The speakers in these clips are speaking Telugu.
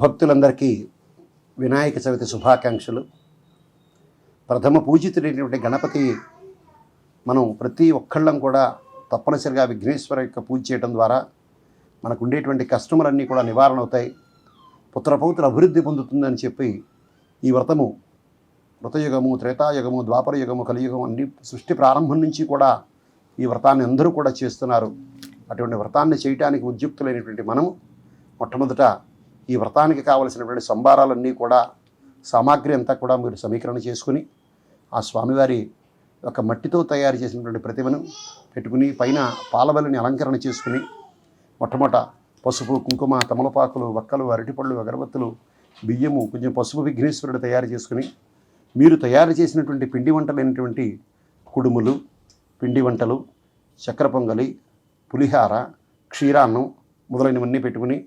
భక్తులందరికీ వినాయక చవితి శుభాకాంక్షలు. ప్రథమ పూజితుడైనటువంటి గణపతి మనం ప్రతి ఒక్కళ్ళం కూడా తప్పనిసరిగా విఘ్నేశ్వర యొక్క పూజ చేయడం ద్వారా మనకు ఉండేటువంటి కష్టములన్నీ కూడా నివారణ అవుతాయి, పుత్రపౌత్ర అభివృద్ధి పొందుతుందని చెప్పి ఈ వ్రతము కృతయుగము, త్రేతాయుగము, ద్వాపరయుగము, కలియుగం అన్ని సృష్టి ప్రారంభం నుంచి కూడా ఈ వ్రతాన్ని అందరూ కూడా చేస్తున్నారు. అటువంటి వ్రతాన్ని చేయటానికి ఉద్యుక్తులైనటువంటి మనము మొట్టమొదట ఈ వ్రతానికి కావలసినటువంటి సంభారాలన్నీ కూడా సామాగ్రి అంతా కూడా మీరు సమీకరణ చేసుకుని ఆ స్వామివారి ఒక మట్టితో తయారు చేసినటువంటి ప్రతిమను పెట్టుకుని పైన పాలవల్లిని అలంకరణ చేసుకుని మొట్టమొదట పసుపు, కుంకుమ, తమలపాకులు, వక్కలు, అరటిపళ్ళు, అగరబత్తులు, బియ్యము, కొంచెం పసుపు విఘ్నేశ్వరుడు తయారు చేసుకుని మీరు తయారు చేసినటువంటి పిండి వంటలైనటువంటి కుడుములు, పిండి వంటలు, చక్కెర పొంగలి, పులిహార, క్షీరాన్నం మొదలైనవన్నీ పెట్టుకుని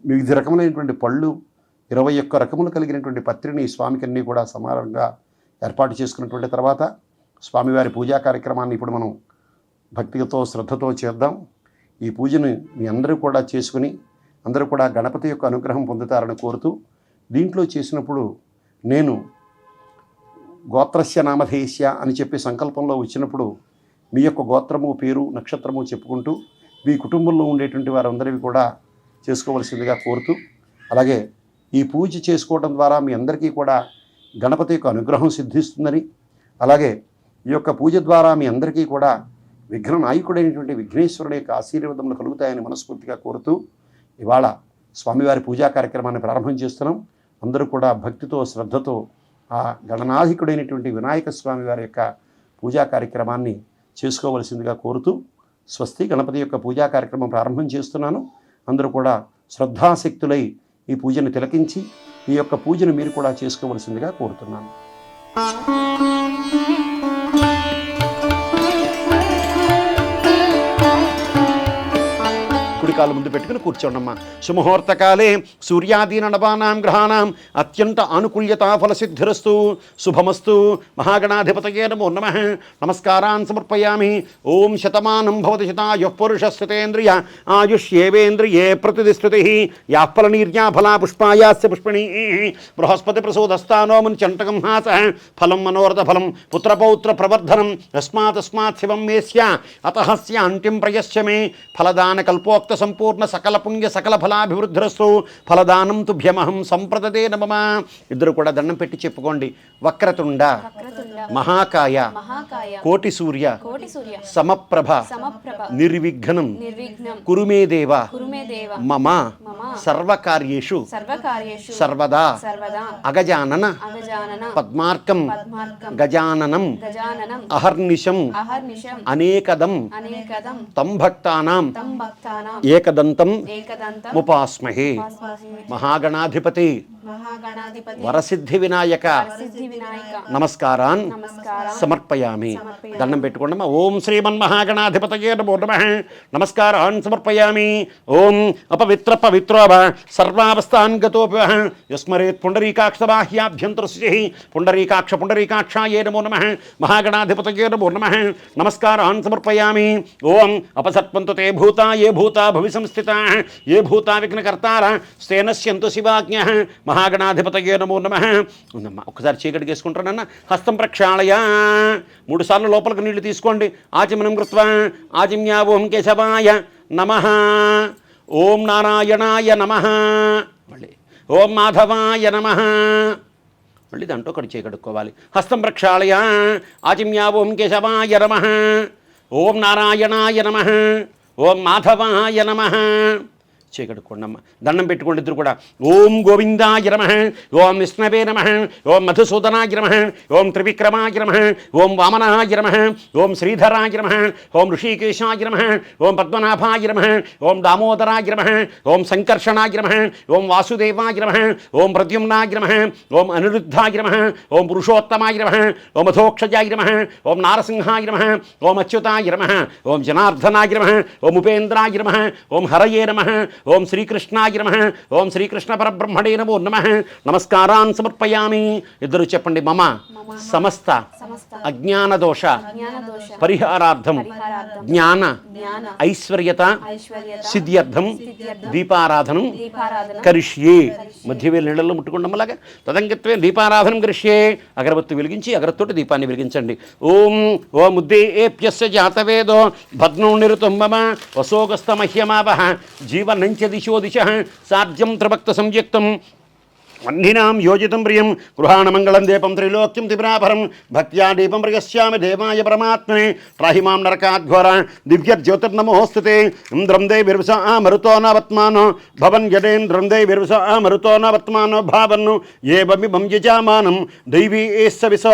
వివిధ రకములైనటువంటి పళ్ళు 21 రకములు కలిగినటువంటి పత్రిని స్వామికి అన్నీ కూడా సమానంగా ఏర్పాటు చేసుకున్నటువంటి తర్వాత స్వామివారి పూజా కార్యక్రమాన్ని ఇప్పుడు మనం భక్తితో శ్రద్ధతో చేద్దాం. ఈ పూజను మీ అందరూ కూడా చేసుకుని అందరూ కూడా గణపతి యొక్క అనుగ్రహం పొందుతారని కోరుతూ, దీంట్లో చేసినప్పుడు నేను గోత్రస్య నామధేయస్య అని చెప్పి సంకల్పంలో వచ్చినప్పుడు మీ యొక్క గోత్రము, పేరు, నక్షత్రము చెప్పుకుంటూ మీ కుటుంబంలో ఉండేటువంటి వారందరివి కూడా చేసుకోవలసిందిగా కోరుతూ, అలాగే ఈ పూజ చేసుకోవడం ద్వారా మీ అందరికీ కూడా గణపతి యొక్క అనుగ్రహం సిద్ధిస్తుందని, అలాగే ఈ యొక్క పూజ ద్వారా మీ అందరికీ కూడా విఘ్న నాయకుడైనటువంటి విఘ్నేశ్వరుడి యొక్క ఆశీర్వాదములు కలుగుతాయని మనస్ఫూర్తిగా కోరుతూ ఇవాళ స్వామివారి పూజా కార్యక్రమాన్ని ప్రారంభం చేస్తున్నాం. అందరూ కూడా భక్తితో శ్రద్ధతో ఆ గణనాధికుడైనటువంటి వినాయక స్వామి వారి యొక్క పూజా కార్యక్రమాన్ని చేసుకోవలసిందిగా కోరుతూ స్వస్తి. గణపతి యొక్క పూజా కార్యక్రమం ప్రారంభం చేస్తున్నాను. అందరూ కూడా శ్రద్ధాశక్తులై ఈ పూజను తిలకించి ఈ యొక్క పూజను మీరు కూడా చేసుకోవలసిందిగా కోరుతున్నాను. కుడికాలు ముందు పెట్టుకుని కూర్చోండమ్మా. సుముహూర్తకాలే సూర్యాదీన నవానాం గ్రహాణం అత్యంత ఆనుకూల్యతా ఫలసిద్ధిరస్తు శుభమస్తు. మహాగణాధిపతయే నమో నమః. నమస్కారాన్ సమర్పయామి. ఓం శతమానం భవతి శతాయుః పురుషస్తేంద్రియ ఆయుష్యేవేంద్రియే ప్రతిదిష్టతిః యాః ఫలనీర్యా ఫలా పుష్పాయాస్య పుష్పిణీ బృహస్పతి ప్రసూదస్థానో మునిచంటకం హాసః ఫలం మనోరథ ఫలం పుత్రపౌత్ర ప్రవర్ధనం యస్మాతస్మాత్ శివం మేస్య అతః స్యాంటిం ప్రయస్య మే ఫలదాన కల్పోక్త సంపూర్ణ సకల పుణ్య సకల ఫలాభివృద్ధిరస్తు ఫలదానం తుభ్యమహం సంప్రదతే నమః. ఇద్దరు కూడా దండం పెట్టి చెప్పుకోండి. వక్రతుండ మహాకాయ కోటి సూర్య సమప్రభ నిర్విఘ్నం కురుమే దేవ మమ సర్వకార్యేషు సర్వదా అగజానన పద్మార్కం గజాననం అహర్నిశం అనేకదం తం భక్తానాం ఏకదంతం ఉపాస్మహే. మహాగణాధిపతి వరసిద్ధి వినాయక నమస్కారాన్ సమర్పయామి. దండం పెట్టుకోండి. ఓం శ్రీమన్మహాగణాధిపతయే నమో నమః. నమస్కారాన్ సమర్పయామి. ఓం అపవిత్ర పవిత్రో సర్వావస్థాన్ గతోపి యస్మరేత్ పుండరీకాక్ష బాహ్యాభ్యంతరశుచిః పుండరీకాక్షాయే నమో నమః. మహాగణాధిపతయే నమో నమః. నమస్కారాన్ సమర్పయామి. ఓం అపసత్పంతు తే భూతా ఏ భూతా భవి సంస్థితాః ఏ భూతా విఘ్నకర్తారః స్తేనస్యంతు శివాజ్ఞః. మహాగణాధిపతయే నమో నమః. ఒక్కసారి చీకటి చేసుకుంటారన్న. హస్తం ప్రక్షాళయ. 3 సార్లు లోపలికి నీళ్లు తీసుకోండి. ఆచమనం కృత్వా ఆజిమ్యా ఓం కేశవాయ నమః. ఓం నారాయణాయ నమః. మళ్ళీ ఓం మాధవాయ నమః. మళ్ళీ దాంట్లో కడిచే కడుక్కోవాలి. హస్తం ప్రక్షాళయ. ఆజిమ్యా ఓం కేశవాయ నమః. ఓం నారాయణాయ నమః. ఓం మాధవాయ నమః. చీకడుకోండమ్మ. దండం పెట్టుకోండి ఇద్దరు కూడా. ఓం గోవిందాయ నమః. ఓం విష్ణవే నమః. ఓం మధుసూదనాయ నమః. ఓం త్రివిక్రమాయ నమః. ఓం వామనాయ నమః. ఓం శ్రీధరాయ నమః. ఓం ఋషికేశాయ నమః. ఓం పద్మనాభాయ నమః. ఓం దామోదరాయ నమః. ఓం సంకర్షణాయ నమః. ఓం వాసుదేవాయ నమః. ఓం ప్రద్యుమ్నాయ నమః. ఓం అనిరుద్ధాయ నమః. ఓం పురుషోత్తమాయ నమః. ఓం అధోక్షజాయ నమః. ఓం నారసింహాయ నమః. ఓం అచ్యుతాయ నమః. ఓం జనార్దనాయ నమః. ఓం ఉపేంద్రాయ నమః. ఓం హరయే నమః. ఓం శ్రీకృష్ణాయ నమః ఓం శ్రీకృష్ణ పరబ్రహ్మణే నమో నమః నమస్కారాన్ సమర్పయామి. ఇద్దరు చెప్పండి. మమ సమస్త అజ్ఞాన దోష పరిహారార్థం జ్ఞాన ఐశ్వర్యత సిద్ధ్యర్థం దీపారాధనం కరిష్యే. మధ్యవేలు నీళ్ళలో ముట్టుకుండమ్మలాగా తదంగత్వే దీపారాధనం కరిష్యే. అగరబత్తి వెలిగించి అగరత్తోటి దీపాన్ని వెలిగించండి. ఓం ఓం ఉద్దేప్యస్య జాతవేదో భద్నో నిరుతం మమ వసోగస్తమహ్యమావహ జీవనంచ దిశో దిశ సార్జం త్రిభక్త సంయుక్తం వన్నినాం యోజితం ప్రియం గృహాణమంగళం దీపం త్రైలోక్యం త్రిపురాపరం భక్త్యా దీపం ప్రియస్యామి దేవాయ పరమాత్మనే త్రాహిమాం నరకాద్ఘోర దివ్యజ్యోతిర్నమోస్తుతే. ఇంద్రం దే విర్వస మరుతో నవత్మానో భవన్ యదేంద్రం దే విర్వస మరుతో నవత్మానో భావన్ను ఏవమిమం యజామానం దైవీ ఏస్స విస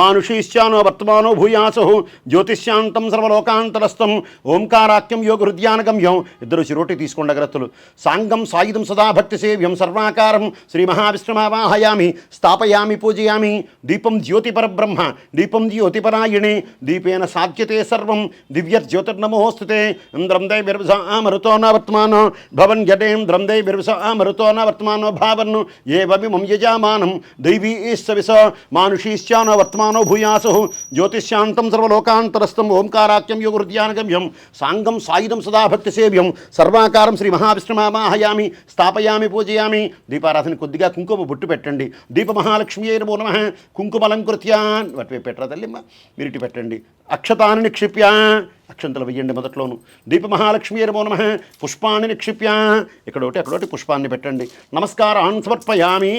మానుషీశ్చానో వర్తమానో భూయాసు జ్యోతిష్యాంతం సర్వలోకాంతరస్థం ఓంకారాఖ్యం యోగ హృద్యానగమ్యం. ఇద్దరు చిరోటి తీసుకోండి అగ్రత్తులు. సాంగం సాయుధం సదా భక్తి సేవ్యం సర్వాకారం శ్రీ మహావిష్ణుమావాహయామి స్థాపయామి పూజయామి. దీపం జ్యోతిపరబ్రహ్మ దీపం జ్యోతిపరాయణే దీపేన సాధ్యతే సర్వం దివ్యజ్యోతిర్నమోస్తుతే. ఇంద్రం దే విర్వస మరుతో నవర్తమానో భవన్ యదేంద్రం దే విర్వస మరుతో నవర్తమానో భావన్ను ఏవమిమం యజామానం దైవీ ఈశ్వ విస మానుషీశ్చానో వర్తమానో భూయాసు జ్యోతిష్యాంతం సర్వలోకాంతరస్థం ఓంకారాఖ్యం యోగ హృద్యానగమ్యం సాంగం సాయుధం సదా భక్తి సేవ్యం సర్వాకారం శ్రీ మహావిష్ణుమావాహయామి స్థాపయామి పూజయామి. దీపారాధన కొద్దిగా కుంకుమ బొట్టు పెట్టండి. దీప మహాలక్ష్మి నమో నమః కుంకుమలంకృత్యా అటువైపు పెట్టరా తల్లిమ్మ మీరు ఇటు పెట్టండి. అక్షతాన్ని నిక్షిప్య అక్షంతలు వెయ్యండి మొదట్లోను. దీప మహాలక్ష్మి నమో నమః పుష్పాన్ని నిక్షిప్య ఇక్కడోటి అక్కడోటి పుష్పాన్ని పెట్టండి. నమస్కారాన్ సమర్పయామి.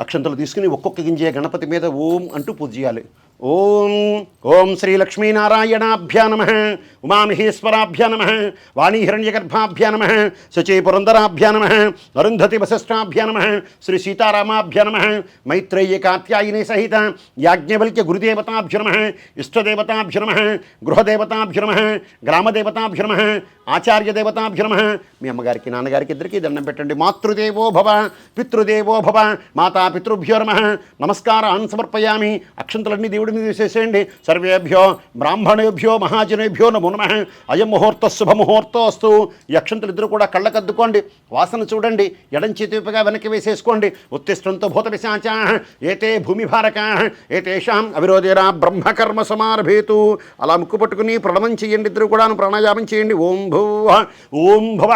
అక్షంతలు తీసుకుని ఒక్కొక్క గింజే గణపతి మీద ఓం అంటూ పూజ చేయాలి. ఓం ఓం శ్రీ లక్ష్మీనారాయణాభ్యా నమః ఉమామహేశ్వరాభ్యా నమః వాణీహిరణ్యగర్భాభ్యా నమః శచీ పురందరాభ్యా నమః అరుంధతి వశిష్ఠాభ్యా నమః శ్రీ సీతారామాభ్యా నమః మైత్రేయ కాత్యాయని సహిత యాజ్ఞవల్క్య గురుదేవతాభ్యో నమః ఇష్టదేవతాభ్యో నమః గృహదేవతాభ్యో నమః గ్రామదేవతాభ్యో నమః ఆచార్యదేవతాభ్యో నమః. మీ అమ్మగారికి నాన్నగారికి ఇద్దరికి దండం పెట్టండి. మాతృదేవో భవ పితృదేవో భవ మాతాపితృభ్యో నమః నమస్కారాన్ సమర్పయామి. అక్షంతలన్నీ దేవుడి మీద వేసేసేయండి. సర్వేభ్యో బ్రాహ్మణేభ్యో మహాజనేభ్యో నమో నమః. అయం ముహూర్త శుభముహూర్తో అస్తు. ఈ అక్షంతలు ఇద్దరు కూడా కళ్ళకద్దుకోండి. వాసన చూడండి. ఎడం చేతిగా వెనక్కి వేసేసుకోండి. ఉత్తిష్టంతో భూత పిశాచా ఏతే భూమిభారకా ఏతేషాం అవిరోధేరా బ్రహ్మకర్మ సమారభేతు. అలా ముక్కు పట్టుకుని ప్రణవం చేయండి. ఇద్దరు కూడా ప్రాణాయామం చేయండి. ఓం భూవ ఓం భవ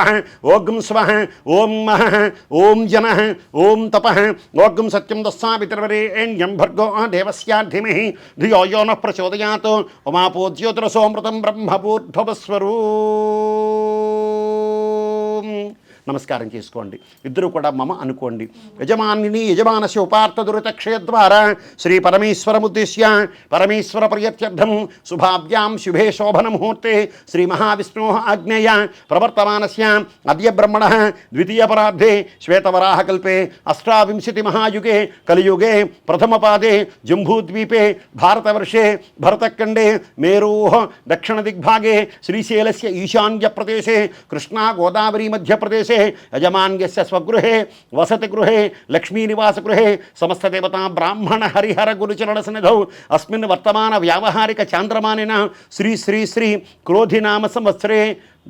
ఓం స్వః ఓం మహః ఓం జనః ఓం తపః ఓం సత్యం దస్సావితర్వరేణ్యం భర్గో దేవస్యా ధీమహి ధియో యో నః ప్రచోదయాత్. ఉమాపో జ్యోతిరసోమృతం బ్రహ్మభూర్భవస్వరూ. నమస్కారం చేసుకోండి. ఇద్దరు కూడా మమ అనుకోండి. యజమానిని యజమానస్య ఉపార్థ దురితక్షయ ద్వారా శ్రీ పరమేశ్వరముద్దిశ్య పరమేశ్వర ప్రియత్యర్థం శుభాభ్యాం శుభే శోభన ముహూర్తే శ్రీ మహావిష్ణో ఆజ్ఞేయ ప్రవర్తమానస్య అద్య బ్రహ్మణ ద్వితీయపరార్థే శ్వేతవరాహకల్పే అష్టావింశతి మహాయుగే కలియుగే ప్రథమపాదే జంబూద్వీపే భారతవర్షే భరతఖండే మేరోః దక్షిణ దిగ్భాగే శ్రీశైలస్య ఈశాన్య ప్రదేశే కృష్ణా గోదావరి మధ్యప్రదేశే యజమాన్యస్య స్వగృహే వసతి గృహే లక్ష్మీనివాసగృహే సమస్తదేవతా బ్రాహ్మణ హరిహర గురుచరణ సన్నిధౌ అస్మిన్ వర్తమాన వ్యావహారిక చాంద్రమానిన శ్రీ శ్రీ శ్రీ క్రోధినామ సంవత్సరే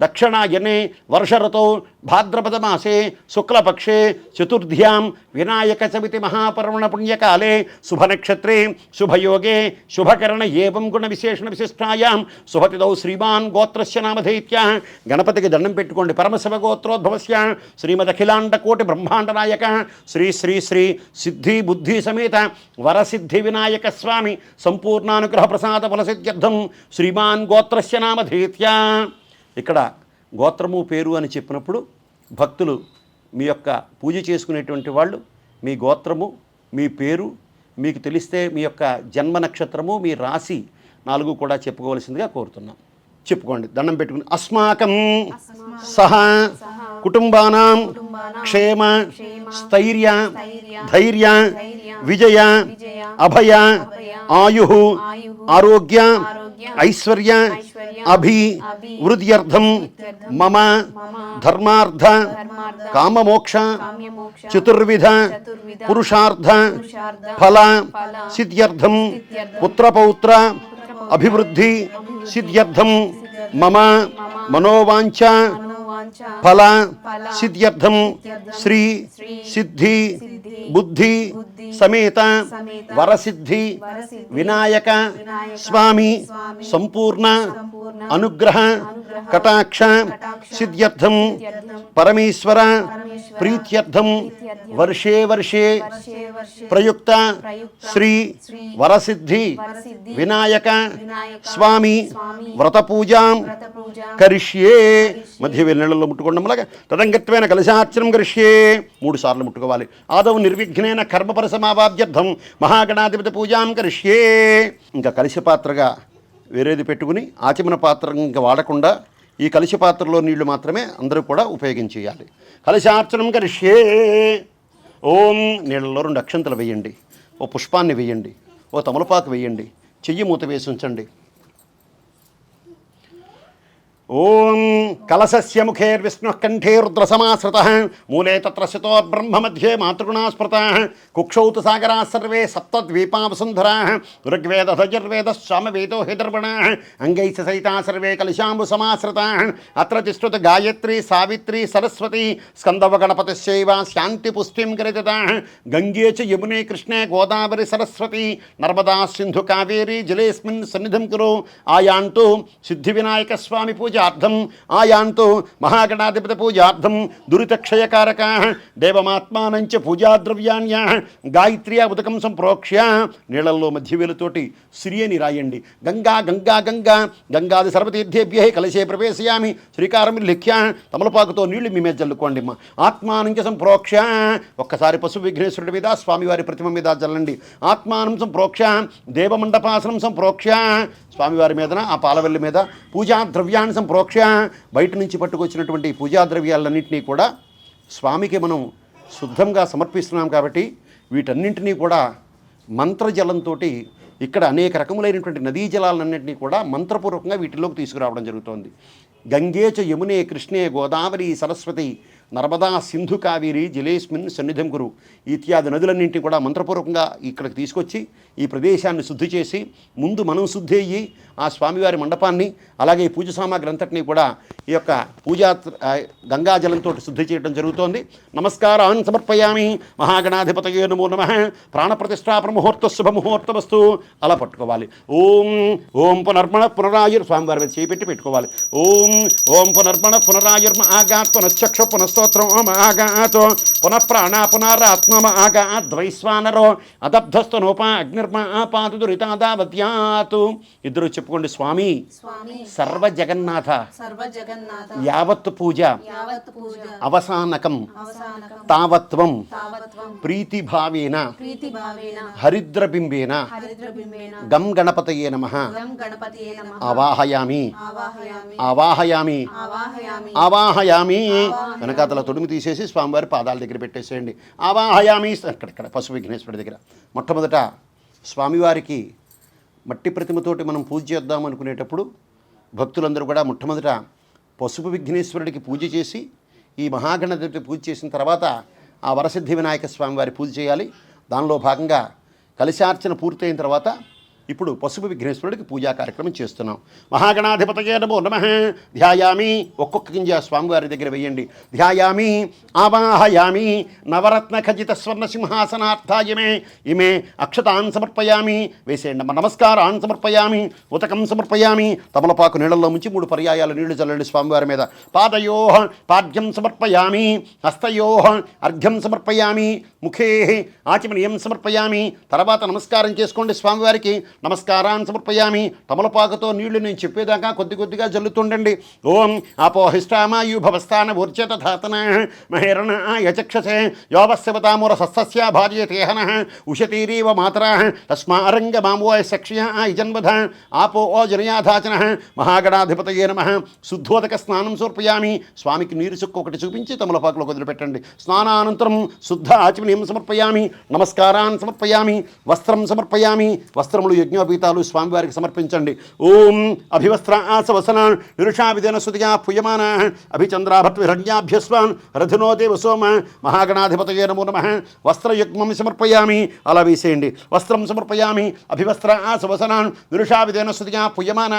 దక్షిణాయనే వర్షరతో భాద్రపదమాసే శుక్లపక్షే చతుర్థ్యాం వినాయక చవితి మహాపర్వణ పుణ్యకాలే శుభనక్షత్రే శుభయోగే శుభకరణ ఏవం గుణ విశేషణ విశిష్టాయాం శుభతిదౌ శ్రీమాన్ గోత్రస్య నామధేత్య. గణపతికి దండం పెట్టుకోండి. పరమశివ గోత్రోద్భవస్య శ్రీమదఖిలాండ కోటి బ్రహ్మాండ నాయక శ్రీ శ్రీ శ్రీ సిద్ధి బుద్ధి సమేత వరసిద్ధి వినాయక స్వామి సంపూర్ణానుగ్రహ ప్రసాద ఫలసిద్ధ్యర్థం శ్రీమాన్ గోత్రస్య నామధేత్య. ఇక్కడ గోత్రము పేరు అని చెప్పినప్పుడు భక్తులు మీ యొక్క పూజ చేసుకునేటువంటి వాళ్ళు మీ గోత్రము మీ పేరు మీకు తెలిస్తే మీ యొక్క జన్మ నక్షత్రము మీ రాశి 4 కూడా చెప్పుకోవాల్సిందిగా కోరుతున్నాం. చెప్పుకోండి. దండం పెట్టుకుని అస్మాకం సహ కుటుంబానాం క్షేమ స్థైర్య ధైర్య విజయ అభయ ఆయు ఆరోగ్య ఐశ్వర్య అభివృద్ధ్యర్థం మమ ధర్మార్థ కామమోక్ష చతుర్విధ పురుషార్థ ఫల సిద్ధ్యర్థం పుత్రపౌత్ర అభివృద్ధి సిద్ధ్యర్థం మమ మనోవాంఛ ఫల సిద్ధ్యర్థం శ్రీ సిద్ధి బుద్ధి సమేత వరసిద్ధి వినాయక స్వామి సంపూర్ణ అనుగ్రహ కటాక్ష సిద్ధ్యర్థం పరమేశ్వర ప్రీత్యర్థం వర్షే వర్షే ప్రయుక్త శ్రీ వరసిద్ధి వినాయక స్వామి వ్రత పూజాం కరిష్యే. మధ్య వేళ్ళలో ముట్టుకోవడంలాగా తదంగత్వేన కలశార్చనం కరిష్యే 3 సార్లు ముట్టుకోవాలి. ఆదౌ నిర్విఘ్నేన కర్మపరసమావాద్యర్థం మహాగణాధిపతి పూజాం కరిష్యే. ఇంకా కలశపాత్రగా వేరేది పెట్టుకుని ఆచమన పాత్ర ఇంకా వాడకుండా ఈ కలశ పాత్రలో నీళ్లు మాత్రమే అందరూ కూడా ఉపయోగించేయాలి. కలశార్చనం కరిష్యే. ఓం నీళ్ళలో 2 అక్షంతలు వేయండి, ఓ పుష్పాన్ని వేయండి, ఓ తమలపాకు వేయండి, చెయ్యి మూత వేసి ఉంచండి. ఓం కలశస్య ముఖేర్విష్ణుః కంఠే రుద్రసమాశ్రితః మూలే తత్ర స్థితో బ్రహ్మ మధ్యే మాతృగుణా స్మృతః కుక్షౌ తు సాగరాः సర్వే సప్తద్వీపా వసుంధరాः ఋగ్వేద యజుర్వేద సామవేదో హిదర్వణాः అంగైః సహితాः సర్వే కలశాంబు సమాశ్రితాः అత్ర తిష్ఠతు గాయత్రీ సావిత్రీ సరస్వతి స్కందవ గణపతిశ్చైవ శాంతి పుష్టిం కరిదతాः గంగే చ యమునే కృష్ణే గోదావరి సరస్వతి నర్మదా సింధు కావేరీ జలేస్మిన్ సన్నిధిం కురు. ఆయాంతు సిద్ధి వినాయక స్వామి పూజ ఆయాంతో మహాగణాధిపతి పూజార్థం దురితక్షయకారకా దేవమాత్మానంచ పూజాద్రవ్యాన్యా గాయత్ర్యా ఉదకం సంప్రోక్ష్య. నీళ్లలో మధ్యవేలుతోటి శ్రీ అని రాయండి. గంగా గంగా గంగా గంగాది సర్వతీర్థేభ్య కలశే ప్రవేశయామి శ్రీకారం లిఖ్య. తమలపాకుతో నీళ్లు మీ మీద చల్లుకోండి. ఆత్మానంచ సంప్రోక్ష్య. ఒక్కసారి పశు విఘ్నేశ్వరుడి మీద స్వామివారి ప్రతిమ మీద చల్లండి. ఆత్మానం సంప్రోక్ష్య దేవమండపాసనం సంప్రోక్ష్య. స్వామివారి మీదన ఆ పాలవెల్లి మీద పూజా ద్రవ్యాన్ని సంప్రోక్ష. బయట నుంచి పట్టుకొచ్చినటువంటి పూజా ద్రవ్యాలన్నింటినీ కూడా స్వామికి మనం శుద్ధంగా సమర్పిస్తున్నాం కాబట్టి వీటన్నింటినీ కూడా మంత్రజలంతో ఇక్కడ అనేక రకములైనటువంటి నదీ జలాలన్నింటినీ కూడా మంత్రపూర్వకంగా వీటిలోకి తీసుకురావడం జరుగుతోంది. గంగే చ యమునే కృష్ణే గోదావరి సరస్వతి నర్మదా సింధు కావేరి జలేస్మిన్ సన్నిధిం కురు ఇత్యాది నదులన్నింటినీ కూడా మంత్రపూర్వకంగా ఇక్కడికి తీసుకొచ్చి ఈ ప్రదేశాన్ని శుద్ధి చేసి ముందు మనం శుద్ధి అయ్యి ఆ స్వామివారి మండపాన్ని అలాగే పూజ సామాగ్రి అంతటినీ కూడా ఈ యొక్క పూజా గంగాజలంతో శుద్ధి చేయడం జరుగుతోంది. నమస్కారాన్ని సమర్పయామి. మహాగణాధిపతయే నమో నమః. ప్రాణప్రతిష్ఠాపన ముహూర్త శుభముహూర్తమస్తు. అలా పట్టుకోవాలి. ఓం ఓం పునర్మణ పునరాయుర్ స్వామివారి మీద చేపెట్టి పెట్టుకోవాలి. ఓం ఓం పునర్మణ పునరాయుర్మ ఆగాత్ పునశ్చక్షు పునస్తోత్రం ఆగాతో పునఃప్రాణ పునరాత్మ ఆగాత్ ద్వైశ్వానరో అదబ్ధస్తు నోపా అగ్నిర్మ ఆపాతు దురితాదావద్యాతు. ఇద్దరు చెప్పుకోండి. స్వామి సర్వ జగన్నాథ యావత్ పూజ అవసానకం తావత్వం ప్రీతిభావేన హరిద్రబింబేన గం గణపతయే నమః ఆవాహయామి ఆవాహయామి ఆవాహయామి. వెనకాతల తొడుము తీసేసి స్వామివారి పాదాల దగ్గర పెట్టేసేయండి. ఆవాహయామి. అక్కడక్కడ పశు విఘ్నేశ్వరుడి దగ్గర మొట్టమొదట స్వామివారికి మట్టి ప్రతిమతోటి మనం పూజ చేద్దాం అనుకునేటప్పుడు భక్తులందరూ కూడా మొట్టమొదట పసుపు విఘ్నేశ్వరుడికి పూజ చేసి ఈ మహాగణపతి పూజ చేసిన తర్వాత ఆ వరసిద్ధి వినాయక స్వామి వారి పూజ చేయాలి. దానిలో భాగంగా కలశార్చన పూర్తయిన తర్వాత ఇప్పుడు పసుపు విఘ్నేశ్వరుడికి పూజా కార్యక్రమం చేస్తున్నాం. మహాగణాధిపతయే నమో నమః. ధ్యాయామి. ఒక్కొక్క గింజ స్వామివారి దగ్గర వేయండి. ధ్యాయామి ఆవాహయామి నవరత్న ఖజిత స్వర్ణ సింహాసనార్థాయమే ఇమే అక్షతాన్ సమర్పయామి. వేసేయండి. నమస్కారాన్ సమర్పయామి. ఉతకం సమర్పయామి. తమలపాకు నీళ్ళల్లో ముంచి 3 పర్యాయాలు నీళ్లు చల్లండి స్వామివారి మీద. పాదయో పాద్యం సమర్పయామి. హస్తయో అర్ఘ్యం సమర్పయామి. ముఖే ఆచమనీయం సమర్పయామి. తర్వాత నమస్కారం చేసుకోండి స్వామివారికి. నమస్కారాన్ని సమర్పయామి. తమలపాకుతో నీళ్లు నేను చెప్పేదాకా కొద్ది కొద్దిగా జల్లుతుండండి. ఓం అపోహిష్టామాయు భవస్థాన ఊర్జత ధాతన మహేరణ యచక్షసే యోవస్యవతామూర సస్య భార్యతేహన ఉషతీరీవ మాతర తస్మారంగ మామోయ సక్ష్య ఇజన్వధ ఆపో ఓ జనయాధాచన. మహాగణాధిపతయే నమః. శుద్ధోదక స్నానం సమర్పయామి. స్వామికి నీరు చుక్క ఒకటి చూపించి తమలపాకులో వదిలిపెట్టండి. స్నానానంతరం శుద్ధ ఆచమనీయం సమర్పయామి. నమస్కారాన్ని సమర్పయామి. వస్త్రం సమర్పయామి. వస్త్రములు యజ్ఞోపీతాలు స్వామివారికి సమర్పించండి. ఓం అభివస్త్ర ఆసవసనాన్ నిరుషావిదేన సుతిగా పుయమాన అభిచంద్రాభత్విరణ్యాభ్యస్వాన్ రథునోదేవ సోమ మహాగణాధిపతయే నమో నమః. వస్త్రయుగ్మం సమర్పయామి, అలా వేసేయండి. వస్త్రం సమర్పయామి. అభివస్త్ర ఆసవసనాన్ నిరుషావిదేన సుతిగా పుయమాన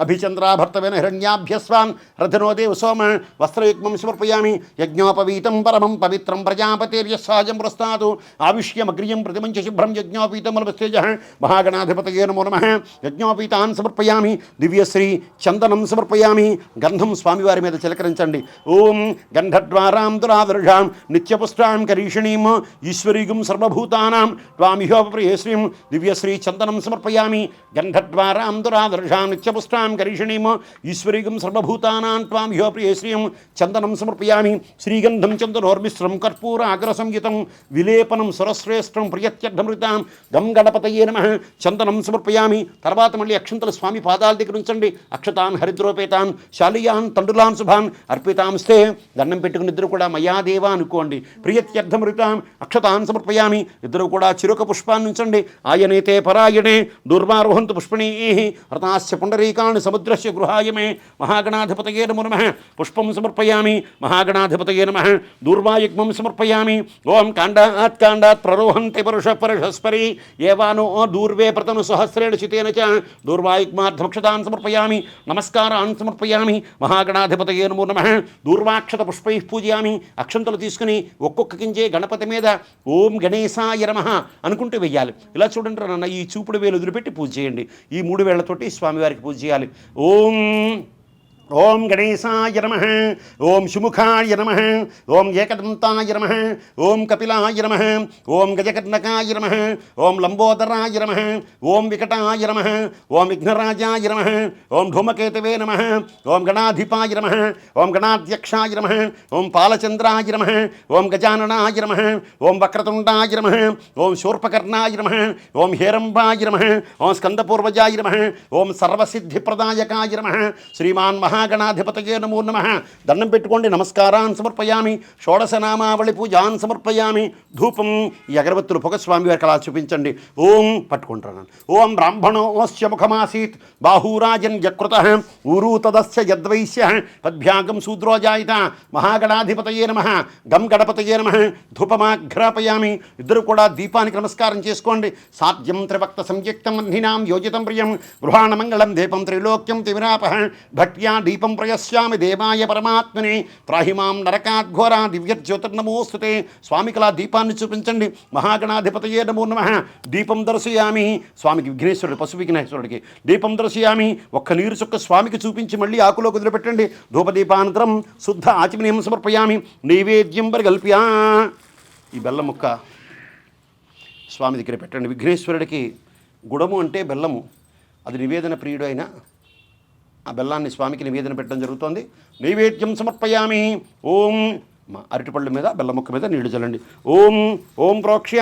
అభిచంద్రాభర్తవేన హిరణ్యాభ్యస్వాన్ రథునోదేవ సోమ వస్త్రయుగ్మం సమర్పయామి. యజ్ఞోపవీతం పరమం పవిత్రం ప్రజాపతిర్యస్సాజం ప్రస్తాతు ఆవిష్యమగ్రియం ప్రతిమంచ శుభ్రం యజ్ఞోపీతమలవస్తేజ మహాగణాధిపతయే నమో నమః. యజ్ఞోపీతాన్ సమర్పయామి. దివ్యశ్రీ చందనం సమర్పయామి. గంధం స్వామివారి మీద చిలకరించండి. ఓం గంధద్వారాం దురాదర్శాం నిత్యపుష్టాం కరీషిణీం ఈశ్వరీగుం సర్వభూతానాం త్వామిహోపప్రియశ్రీం. దివ్యశ్రీ చందనం సమర్పయామి. గంధద్వారాం దురాదర్శాం నిత్యపుష్టాం కరీషిణీం ఈశ్వరీగుం సర్వభూతానాం త్వామిహోప్రియశ్రీం. చందనం సమర్పయామి. శ్రీగంధం చందనోర్మిశ్రం కర్పూరాగ్రసంయుతం విలేపనం సురశ్రేష్టం ప్రియత్యర్థమృతాం గం గణపతయే నమః. చందనం సమర్పయామి. తర్వాత మళ్ళీ అక్షంతలు స్వామి పాదాల దగ్గర ఉంచండి. అక్షతాన్ హరిద్రోపేతాన్ శాలియాన్ తండులాన్ శుభాన్ అర్పితాంస్తే దండం పెట్టుకుని ఇద్దరు కూడా మయాదేవ అనుకోండి. ప్రియత్యర్థమృతాం అక్షతాన్ సమర్పయామి. ఇద్దరు కూడా చిరుక పుష్పాన్ని ఉంచండి. ఆయనేతే పరాయణే దుర్వారోహంతు పుష్పణీ రతాస్య పుండరీకాన్ని సముద్రస్య గృహాయమే మహాగణాధిపతయే నమో నమః. పుష్పం సమర్పయామి. మహాగణాధిపతయే నమః. దూర్వాయుగ్మం సమర్పయామి. ఓం కాండాత్ కాండాత్ ప్రరోహంతి పరుష పరుషస్పరి ఏవానో దూర్వే ప్రతను సహస్రేణ చితేన చ దూర్వాయుగ్మార్థమక్షతాన్ సమర్పయామి. నమస్కారాన్ సమర్పయామి. మహాగణాధిపతయే నమో నమః. దూర్వాక్షత పుష్పై పూజయామి. అక్షంతలు తీసుకుని ఒక్కొక్క కించే గణపతి మీద ఓం గణేశాయ నమః అనుకుంటూ వెయ్యాలి. ఇలా చూడండి నాన్న, ఈ చూపుడు వేలు వదిలిపెట్టి పూజ చేయండి. ఈ 3 వేళ్లతోటి స్వామివారికి పూజ చేయాలి. ఓం గణేశాయ నమః. ఓం శుముఖాయ నమః. ఓం ఏకదంతాయ నమః. ఓం కపిలాయ నమః. ఓం గజకర్ణకాయ నమః. ఓం లంబోదరాయ నమః. ఓం వికటాయ నమః. ఓం విఘ్నరాజాయ నమః. ఓం ధూమకేతవే నమః. ఓం గణాధిపాయ నమః. ఓం గణాధ్యక్షాయ నమః. ఓం పాలచంద్రాయ నమః. ఓం గజాననాయ నమః. ఓం వక్రతుండాయ నమః. ఓం శూర్పకర్ణాయ నమః. ఓం హేరంబాయ నమః. ఓం స్కందపూర్వజాయ నమః. ఓం సర్వసిద్ధిప్రదాయకాయ నమః. శ్రీమాన్ మహాగణాధిపతయే నమో నమః. దండం పెట్టుకోండి. నమస్కారాన్ సమర్పయామి. షోడశనామావళి పూజాన్ సమర్పయామి. ధూపం ఈ అగరబత్తులు పొగ స్వామివారికి అలా చూపించండి. ఓం పట్టుకుంటున్నాను. ఓం బ్రాహ్మణోస్య ముఖమాసీత్ బాహూరాజన్ యకృతః ఊరూ తదస్య యద్వైశ్య పద్భ్యాగం శూద్రోజాయిత మహాగణాధిపతయే నమః. గం గణపతయే నమః. ధూపమాఘ్రాపయామి. ఇద్దరు కూడా దీపానికి నమస్కారం చేసుకోండి. సాధ్యం త్రిభక్త సంయుక్తం వహ్నినాం యోజితం ప్రియం గృహాణ మంగళం దీపం త్రైలోక్యం తిమిరాపః భక్త్యా దీపం ప్రయస్యామి దేవాయ పరమాత్మనే త్రాహిమాం నరకాద్ఘోరా దివ్యజ్యోతిర్నమోస్తుతే. స్వామికి అలా దీపాన్ని చూపించండి. మహాగణాధిపతయే నమో నమః. దీపం దర్శయామి. స్వామికి విఘ్నేశ్వరుడు పశు విఘ్నేశ్వరుడికి దీపం దర్శయామి. ఒక్క నీరు చుక్క స్వామికి చూపించి మళ్ళీ ఆకులో కుదిలిపెట్టండి. ధూపదీపానంతరం శుద్ధ ఆచమనీయం సమర్పయామి. నైవేద్యం పరికల్ప్యా. ఈ బెల్లం ముక్క స్వామి దగ్గర పెట్టండి. విఘ్నేశ్వరుడికి గుడము అంటే బెల్లము. అది నివేదన ప్రియుడు అయినా ఆ బెల్లాన్ని స్వామికి నివేదన పెట్టడం జరుగుతోంది. నైవేద్యం సమర్పయామి. ఓం అరటిపళ్ళు మీద బెల్ల ముక్క మీద నీళ్లు చల్లండి. ఓం ప్రోక్ష్య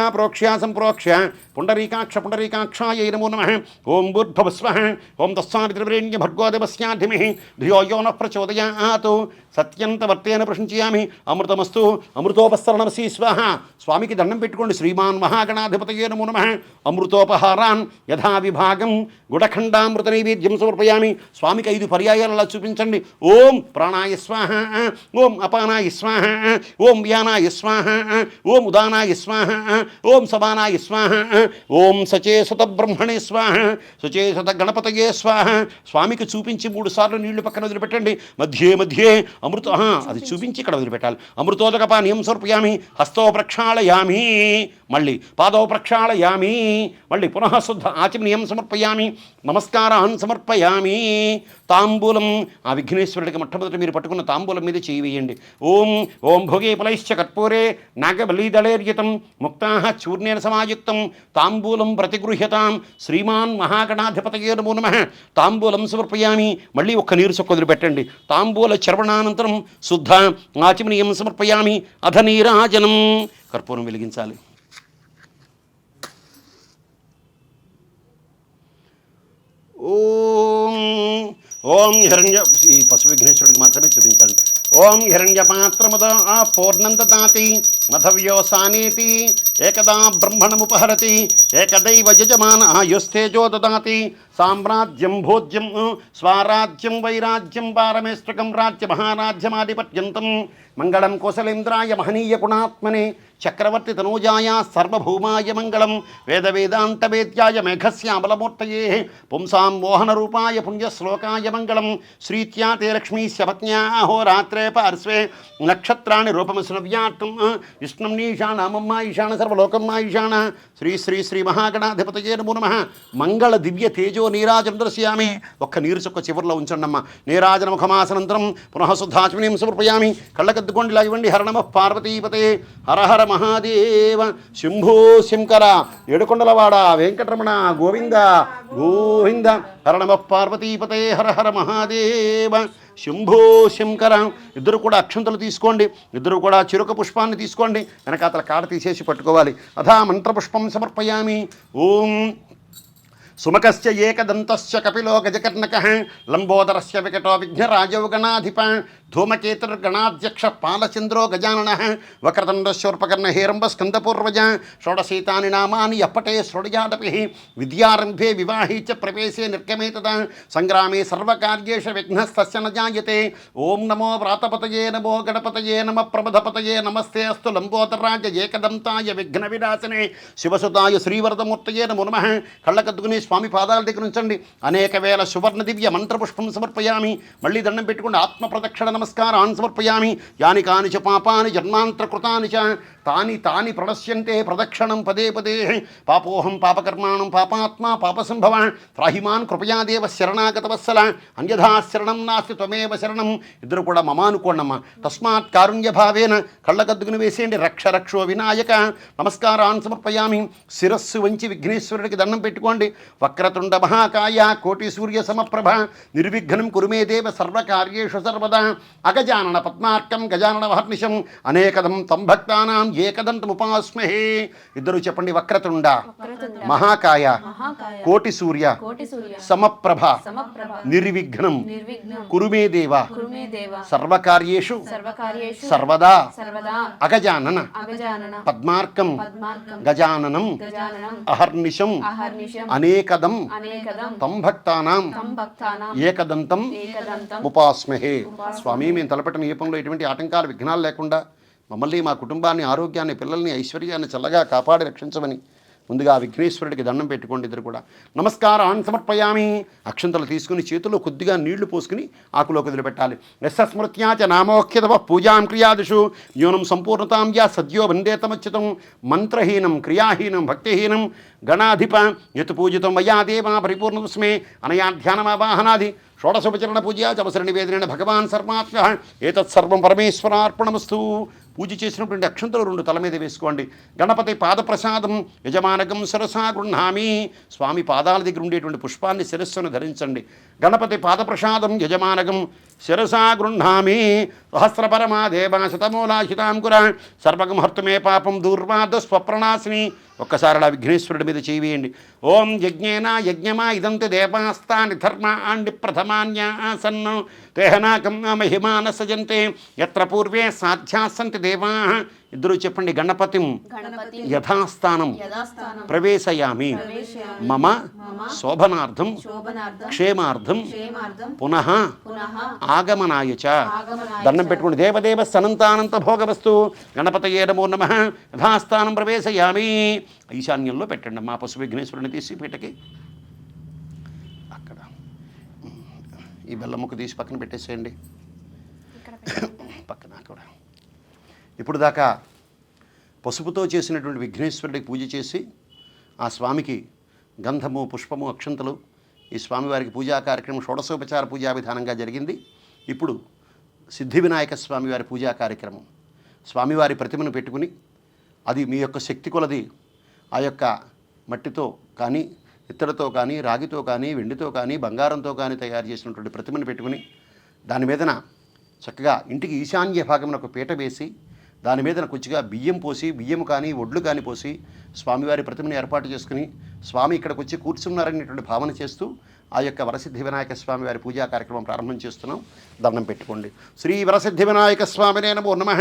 సంప్రోక్ష్య పుండరీకాక్షాయ నమో నమః. ఓం భూర్భువస్వః. ఓం తస్మాదిత్రివరేణ్య భర్గోదేవస్యాధిమః ధియో యో నః ప్రచోదయాత్. సత్యంతవర్తేన ప్రశంచయామి. అమృతమస్తు. అమృతోపస్తరణమసి స్వాహ. స్వామికి దండం పెట్టుకోండి. శ్రీమాన్ మహాగణాధిపతయే నమో నమః. అమృతోపహారాన్ యథా విభాగం గుడఖండామృత నైవేద్యం సమర్పయామి. స్వామికి 5 పర్యాయాలు అలా చూపించండి. ఓం ప్రాణాయ స్వాహ. ఓం అపానాయ స్వాహ. ఓం వ్యానాయ స్వాహ. ఓం ఉదానాయ స్వాహ. ఓం సమానాయ స్వాహ. ఓం సచేసత బ్రహ్మణే స్వాహ. సచేసత గణపతయే స్వాహ. స్వామికి చూపించి 3 సార్లు నీళ్లు పక్కన వదిలిపెట్టండి. మధ్యే అమృత అది చూపించి ఇక్కడ వదిలిపెట్టాలి. అమృతోదక పానీయం సమర్పయామి. హస్తో ప్రక్షాళయామి. మళ్ళీ పాదో ప్రక్షాళయామి. మళ్ళీ పునః శుద్ధ ఆచమనీయం సమర్పయామి. నమస్కారాన్ సమర్పయామి. తాంబూలం ఆ విఘ్నేశ్వరుడికి మొట్టమొదటి మీరు పట్టుకున్న తాంబూలం మీద చేయి వేయండి. ఓం భోగే ఫలైశ్చ కర్పూరే నాగబలీదళేర్యతం ముక్తాః చూర్ణేన సమాయుక్తం తాంబూలం ప్రతిగృహ్యతాం. శ్రీమాన్ మహాగణాధిపతయే నమో నమః. తాంబూలం సమర్పయామి. మళ్ళీ ఒక్క నీరు చొక్క వదిలిపెట్టండి. తాంబూల చర్వణానంతరం శుద్ధ ఆచమనీయం సమర్పయామి. అధ నీరాజనం. కర్పూరం వెలిగించాలి. ఓం హిరణ్య ఈ పశు విఘ్నేశ్వరుడికి మాత్రమే చూపించండి. ఓం హిరణ్యపాత్రమద పూర్ణందతాతి మధవ్యోసానేతి ఏకదా బ్రహ్మణముపహరతి ఏకదైవ యజమానాయుస్తేజో దదాతి సామ్రాజ్యం భోజ్యం స్వరాజ్యం వైరాజ్యం పారమేష్ట్రకం రాజ్య మహారాజ్యమాధిపత్యంతం మంగళం కోసలేంద్రాయ మహనీయ గుణాత్మనే చక్రవర్తి తనూజాయ సర్వభౌమాయ మంగళం వేద వేదాంత వేద్యాయ మేఘశ్యామలమూర్తయే పుంసాం మోహన రూపాయ పుణ్యశ్లోకాయ మంగళం శ్రీత్యా తే లక్ష్మీస్య పత్న్యా అహోరాత్రే పార్శ్వే నక్షత్రాణి రూపమశ్రవ్యార్థం విష్ణుం ఈశానమమ్మ ఈశాన సర్వలోకమ్మ ఈశాన శ్రీ శ్రీ శ్రీ మహాగణాధిపతయే నమో నమః మంగళ దివ్య తేజో నీరాజనం దర్శయామి. ఒక్క నీరు చొక్క చివరిలో ఉంచండమ్మ. నీరాజన ముఖమాసనంతరం పునః శుద్ధాశ్వినీం సమర్పయామి. కళ్ళకద్దుకోండి లాగివ్వండి. హర నమః పార్వతీపతే హర హర మహాదేవ శంభో శంకర ఏడుకొండలవాడ వెంకటరమణ గోవింద గోవింద. హర నమః పార్వతీపతే హర హర మహాదేవ శంభో శంకర. ఇద్దరు కూడా అక్షంతలు తీసుకోండి. ఇద్దరు కూడా చిరుక పుష్పాన్ని తీసుకోండి. వెనకాతల కాడ తీసేసి పట్టుకోవాలి. అథా మంత్రపుష్పం సమర్పయామి. ఓం సుమకస్య ఏకదంతస్య కపిలో గజకర్ణకః లంబోదరస్య వికటో విఘ్నరాజౌ గణాధిప ధూమకేతుర్గణాధ్యక్ష పాలచంద్రో గజాననః వక్రతుండశూర్పకర్ణ హేరంబ స్కందపూర్వజ షోడశీతాని నామాని అప్పటే శ్రోడయాదపి విద్యారంభే వివాహే చ ప్రవేశే నిర్గమే తదా సంగ్రామే సర్వకార్యేషు విఘ్నస్తస్య న జాయతే. ఓం నమో వ్రాతపతయే నమో గణపతయే నమ ప్రమథపతయే నమస్తే అస్తు లంబోదరాజ ఏకదంతాయ విఘ్న వినాశనే శివసుతాయ శ్రీవరదమూర్తయే నమో నమః. కళ్ళకద్దుకుని స్వామి పాదాల దగ్గర ఉంచండి. అనేక వేల సువర్ణ దివ్య మంత్రపుష్పం సమర్పయామి. మళ్ళీ దండం పెట్టుకోండి. ఆత్మ ప్రదక్షిణ నమస్కారాన్ని సమర్పయామి. యాని కాని చ పాపాని జన్మాంతరకృతాని చ తాని తాని ప్రణశ్యంతే ప్రదక్షిణం పదే పదే. పాపోహం పాపకర్మాణం పాపాత్మా పాపసంభవ త్రాహిమాన్ కృపయాదేవ శరణాగతవత్సల అన్యథా శరణం నాస్తి త్వమేవ శరణం. ఇద్దరు కూడా మమానుకోండమ్మ. తస్మాత్ కారుణ్యభావేన కళ్ళకద్దుకుని వేసేయండి. రక్ష రక్షో వినాయక నమస్కారాన్ని సమర్పయామి. శిరస్సు వంచి విఘ్నేశ్వరుడికి దండం పెట్టుకోండి. వక్రతుండ మహాకాయ కోటి సూర్య సమప్రభ నిర్విఘ్నం కురుమే దేవ సర్వకార్యేషు సర్వదా. అగజానన పద్మార్కం గజానన మహర్నిశం అనేకదం తం భక్తానాం ఏకదంతముపాస్మహే. ఇద్దరు చెప్పండి. వక్రతుండ మహాకాయ కోటి సూర్య సమప్రభ నిర్విఘ్నం కురుమే దేవ సర్వకార్యేషు సర్వదా. అగజానన పద్మార్కం గజాననం అహర్నిశం అనేకదం తం భక్తానాం ఏకదంతం ఉపాస్మహే. స్వామి మేము తలపెట్టిన ఈ పనిలో ఎటువంటి ఆటంకాలు విఘ్నాలు లేకుండా మమ్మల్ని మా కుటుంబాన్ని ఆరోగ్యాన్ని పిల్లల్ని ఐశ్వర్యాన్ని చల్లగా కాపాడి రక్షించమని ముందుగా విఘ్నేశ్వరుడికి దండం పెట్టుకోండి. ఇద్దరు కూడా నమస్కారాన్ని సమర్పయామి. అక్షంతలు తీసుకుని చేతిలో కొద్దిగా నీళ్లు పోసుకుని ఆకులోకి వదిలిపెట్టాలి. యస్మృత్యాచ నామోఖ్యతవ పూజాం క్రియాదిషు న్యూనం సంపూర్ణతాం యా సద్యో వందేతమచ్యుతం మంత్రహీనం క్రియాహీనం భక్తిహీనం గణాధిప యత్ పూజితం మయా దేవా పరిపూర్ణస్మే అనయా ధ్యానమావాహనాది షోడశోపచరణ పూజ చవసర నివేదన భగవాన్ సర్వాత్మ ఏతత్ సర్వం పరమేశ్వరార్పణమస్తు. పూజ చేసినటువంటి అక్షంతలు 2 తల మీద వేసుకోండి. గణపతి పాదప్రసాదం యజమానకం శిరసా గృహ్ణామి. స్వామి పాదాల దగ్గర ఉండేటువంటి పుష్పాన్ని శిరస్సును ధరించండి. గణపతి పాదప్రసాదం యజమానకం శిరసా గృహ్ణామి. సహస్రపరమా దేవా శతమూలాశితాం కుర సర్వగం హర్తుమే పాపం దూర్వాద స్వప్రణాశిని. ఒక్కసారి అలా విఘ్నేశ్వరుడి మీద చేయండి. ఓం యజ్ఞేన యజ్ఞమా ఇదంతి దేవాస్తాని ధర్మాండి ప్రథమాన్యాసన్ తేహనాకం మహిమాన సజంతే యత్ర పూర్వే సాధ్యాసంతి దేవా. ఇద్దరు చెప్పండి. గణపతిం యథాస్థానం ప్రవేశయామి మమ శోభనార్థం క్షేమార్థం పునః ఆగమనాయ చ. దండం పెట్టుకోండి. దేవదేవ సనంతానంత భోగవస్తు గణపతయే నమో నమః. యథాస్థానం ప్రవేశయామి. ఈశాన్యంలో పెట్టండి. మా పశు విఘ్నేశ్వరుని తీసి పీటకి అక్కడ ఈ బెల్లముక్క తీసి పక్కన పెట్టేసేయండి. పక్కన కూడా ఇప్పుడు దాకా పసుపుతో చేసినటువంటి విఘ్నేశ్వరుడికి పూజ చేసి ఆ స్వామికి గంధము పుష్పము అక్షంతలు ఈ స్వామివారికి పూజా కార్యక్రమం షోడశోపచార పూజా విధానంగా జరిగింది. ఇప్పుడు సిద్ధి వినాయక స్వామివారి పూజా కార్యక్రమం. స్వామివారి ప్రతిమను పెట్టుకుని అది మీ యొక్క శక్తి కొలది ఆ యొక్క మట్టితో కానీ ఇత్తడితో కానీ రాగితో కానీ వెండితో కానీ బంగారంతో కానీ తయారు చేసినటువంటి ప్రతిమను పెట్టుకుని దాని మీదన చక్కగా ఇంటికి ఈశాన్య భాగమున ఒక పీట వేసి దాని మీద కొద్దిగా బియ్యం పోసి బియ్యం కానీ ఒడ్లు కానీ పోసి స్వామివారి ప్రతిమను ఏర్పాటు చేసుకుని స్వామి ఇక్కడికి వచ్చి కూర్చున్నారనేటువంటి భావన చేస్తూ ఆ యొక్క వరసిద్ధి వినాయక స్వామి వారి పూజా కార్యక్రమం ప్రారంభం చేస్తున్నాం. దండం పెట్టుకోండి. శ్రీ వరసిద్ధి వినాయక స్వామినే నమో నమః.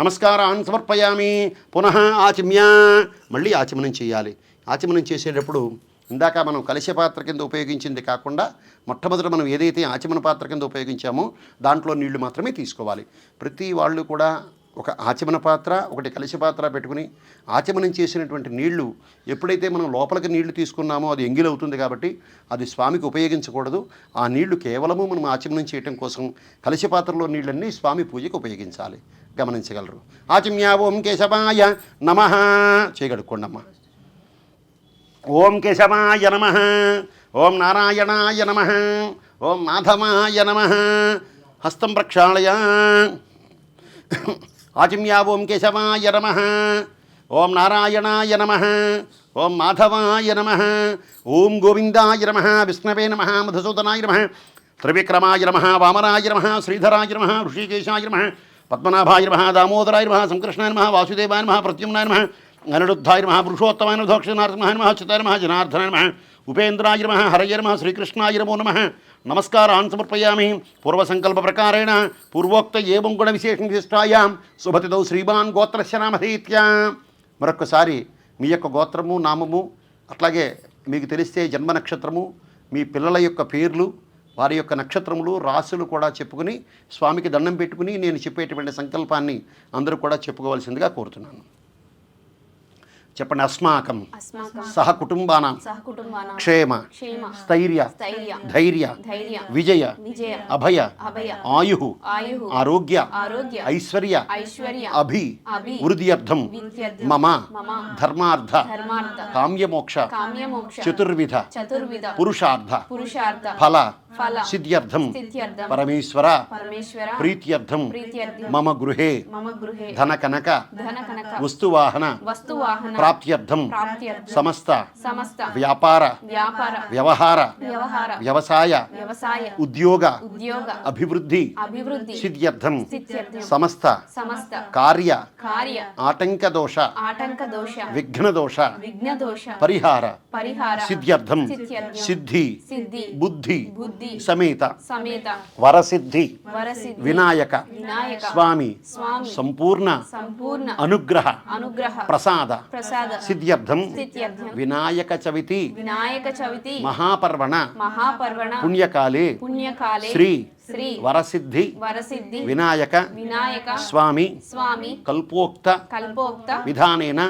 నమస్కారాన్ని సమర్పయామి. పునః ఆచమ్య, మళ్ళీ ఆచమనం చేయాలి. ఆచమనం చేసేటప్పుడు ఇందాక మనం కలశ పాత్ర కింద ఉపయోగించింది కాకుండా మొట్టమొదట మనం ఏదైతే ఆచమన పాత్ర కింద ఉపయోగించామో దాంట్లో నీళ్లు మాత్రమే తీసుకోవాలి. ప్రతి వాళ్ళు కూడా ఒక ఆచమన పాత్ర, ఒకటి కలశ పాత్ర పెట్టుకుని ఆచమనం చేసినటువంటి నీళ్లు ఎప్పుడైతే మనం లోపలికి నీళ్లు తీసుకున్నామో అది ఎంగిలవుతుంది కాబట్టి అది స్వామికి ఉపయోగించకూడదు. ఆ నీళ్లు కేవలము మనం ఆచమనం చేయటం కోసం కలశ పాత్రలో నీళ్ళన్నీ స్వామి పూజకు ఉపయోగించాలి. గమనించగలరు. ఆచమ్య ఓం కేశవాయ నమః చేయగడుకోండమ్మా. ఓం కేశవాయ నమః. ఓం నారాయణాయ నమః. ఓం మాధవాయ నమః. హస్తం ప్రక్షాళయ. ఆచమ్య ఓం కేశవాయ నమః. ఓం నారాయణాయ నమః. ఓం మాధవాయ నమః. ఓం గోవిందాయ నమః. విష్ణవే నమః. మధుసూదనాయ నమః. త్రివిక్రమాయ నమః. వామనాయ నమః. శ్రీధరాయ నమః. ఋషికేశాయ నమః. పద్మనాభాయ నమః. దామోదరాయ నమః. సంకృష్ణాయ నమః. వాసుదేవాయ నమః. ప్రత్యుమ్నాయ నమః. అనిరుద్ధాయ నమః. పురుషోత్తమాయ నమః. దక్షిణార్థమాయ నమః. అచ్యుతాయ నమః. జనార్దనాయ నమః. ఉపేంద్రాయ నమః. హరయ నమః. శ్రీకృష్ణాయ నమో నమః. నమస్కారాన్ సమర్పయామి. పూర్వసంకల్ప ప్రకారేణ పూర్వోక్త ఏవం గుణ విశేష విశిష్టాయాం శుభతిథౌ శ్రీమాన్ గోత్రస్య నామధేత్యా. మరొక్కసారి మీ యొక్క గోత్రము, నామము, అట్లాగే మీకు తెలిస్తే జన్మ నక్షత్రము, మీ పిల్లల యొక్క పేర్లు, వారి యొక్క నక్షత్రములు, రాశులు కూడా చెప్పుకుని స్వామికి దండం పెట్టుకుని నేను చెప్పేటువంటి సంకల్పాన్ని అందరూ కూడా చెప్పుకోవాల్సిందిగా కోరుతున్నాను. చెప్పండి. అస్మాకం సహ కుటుంబానాం క్షేమ స్థైర్య ధైర్య విజయ అభయ ఆయు ఆరోగ్య ఐశ్వర్య అభి వృద్ధ్యర్థం మమ ధర్మార్థ కామ్యమోక్ష చతుర్విధ పురుషార్థ ఫల సిద్ధ్యర్థం పరమేశ్వర ప్రీత్యర్థం మమ గృహే ధన కనక వస్తువాహన ప్రాప్త్యర్థం సమస్త వ్యాపార వ్యవహార వ్యవసాయ ఉద్యోగ అభివృద్ధి సిద్ధ్యర్థం సమస్త కార్య ఆటంక దోష విఘ్నదోష పరిహార సిద్ధ్యర్థం సిద్ధి బుద్ధి సమేత వరసిద్ధి వినాయక స్వామి సంపూర్ణ అనుగ్రహ ప్రసాద సిద్ధ్యర్థం వినాయక చవితి మహాపర్వణ పుణ్యకాలే శ్రీ వరసిద్ధి వినాయక స్వామి కల్పోక్త విధానేన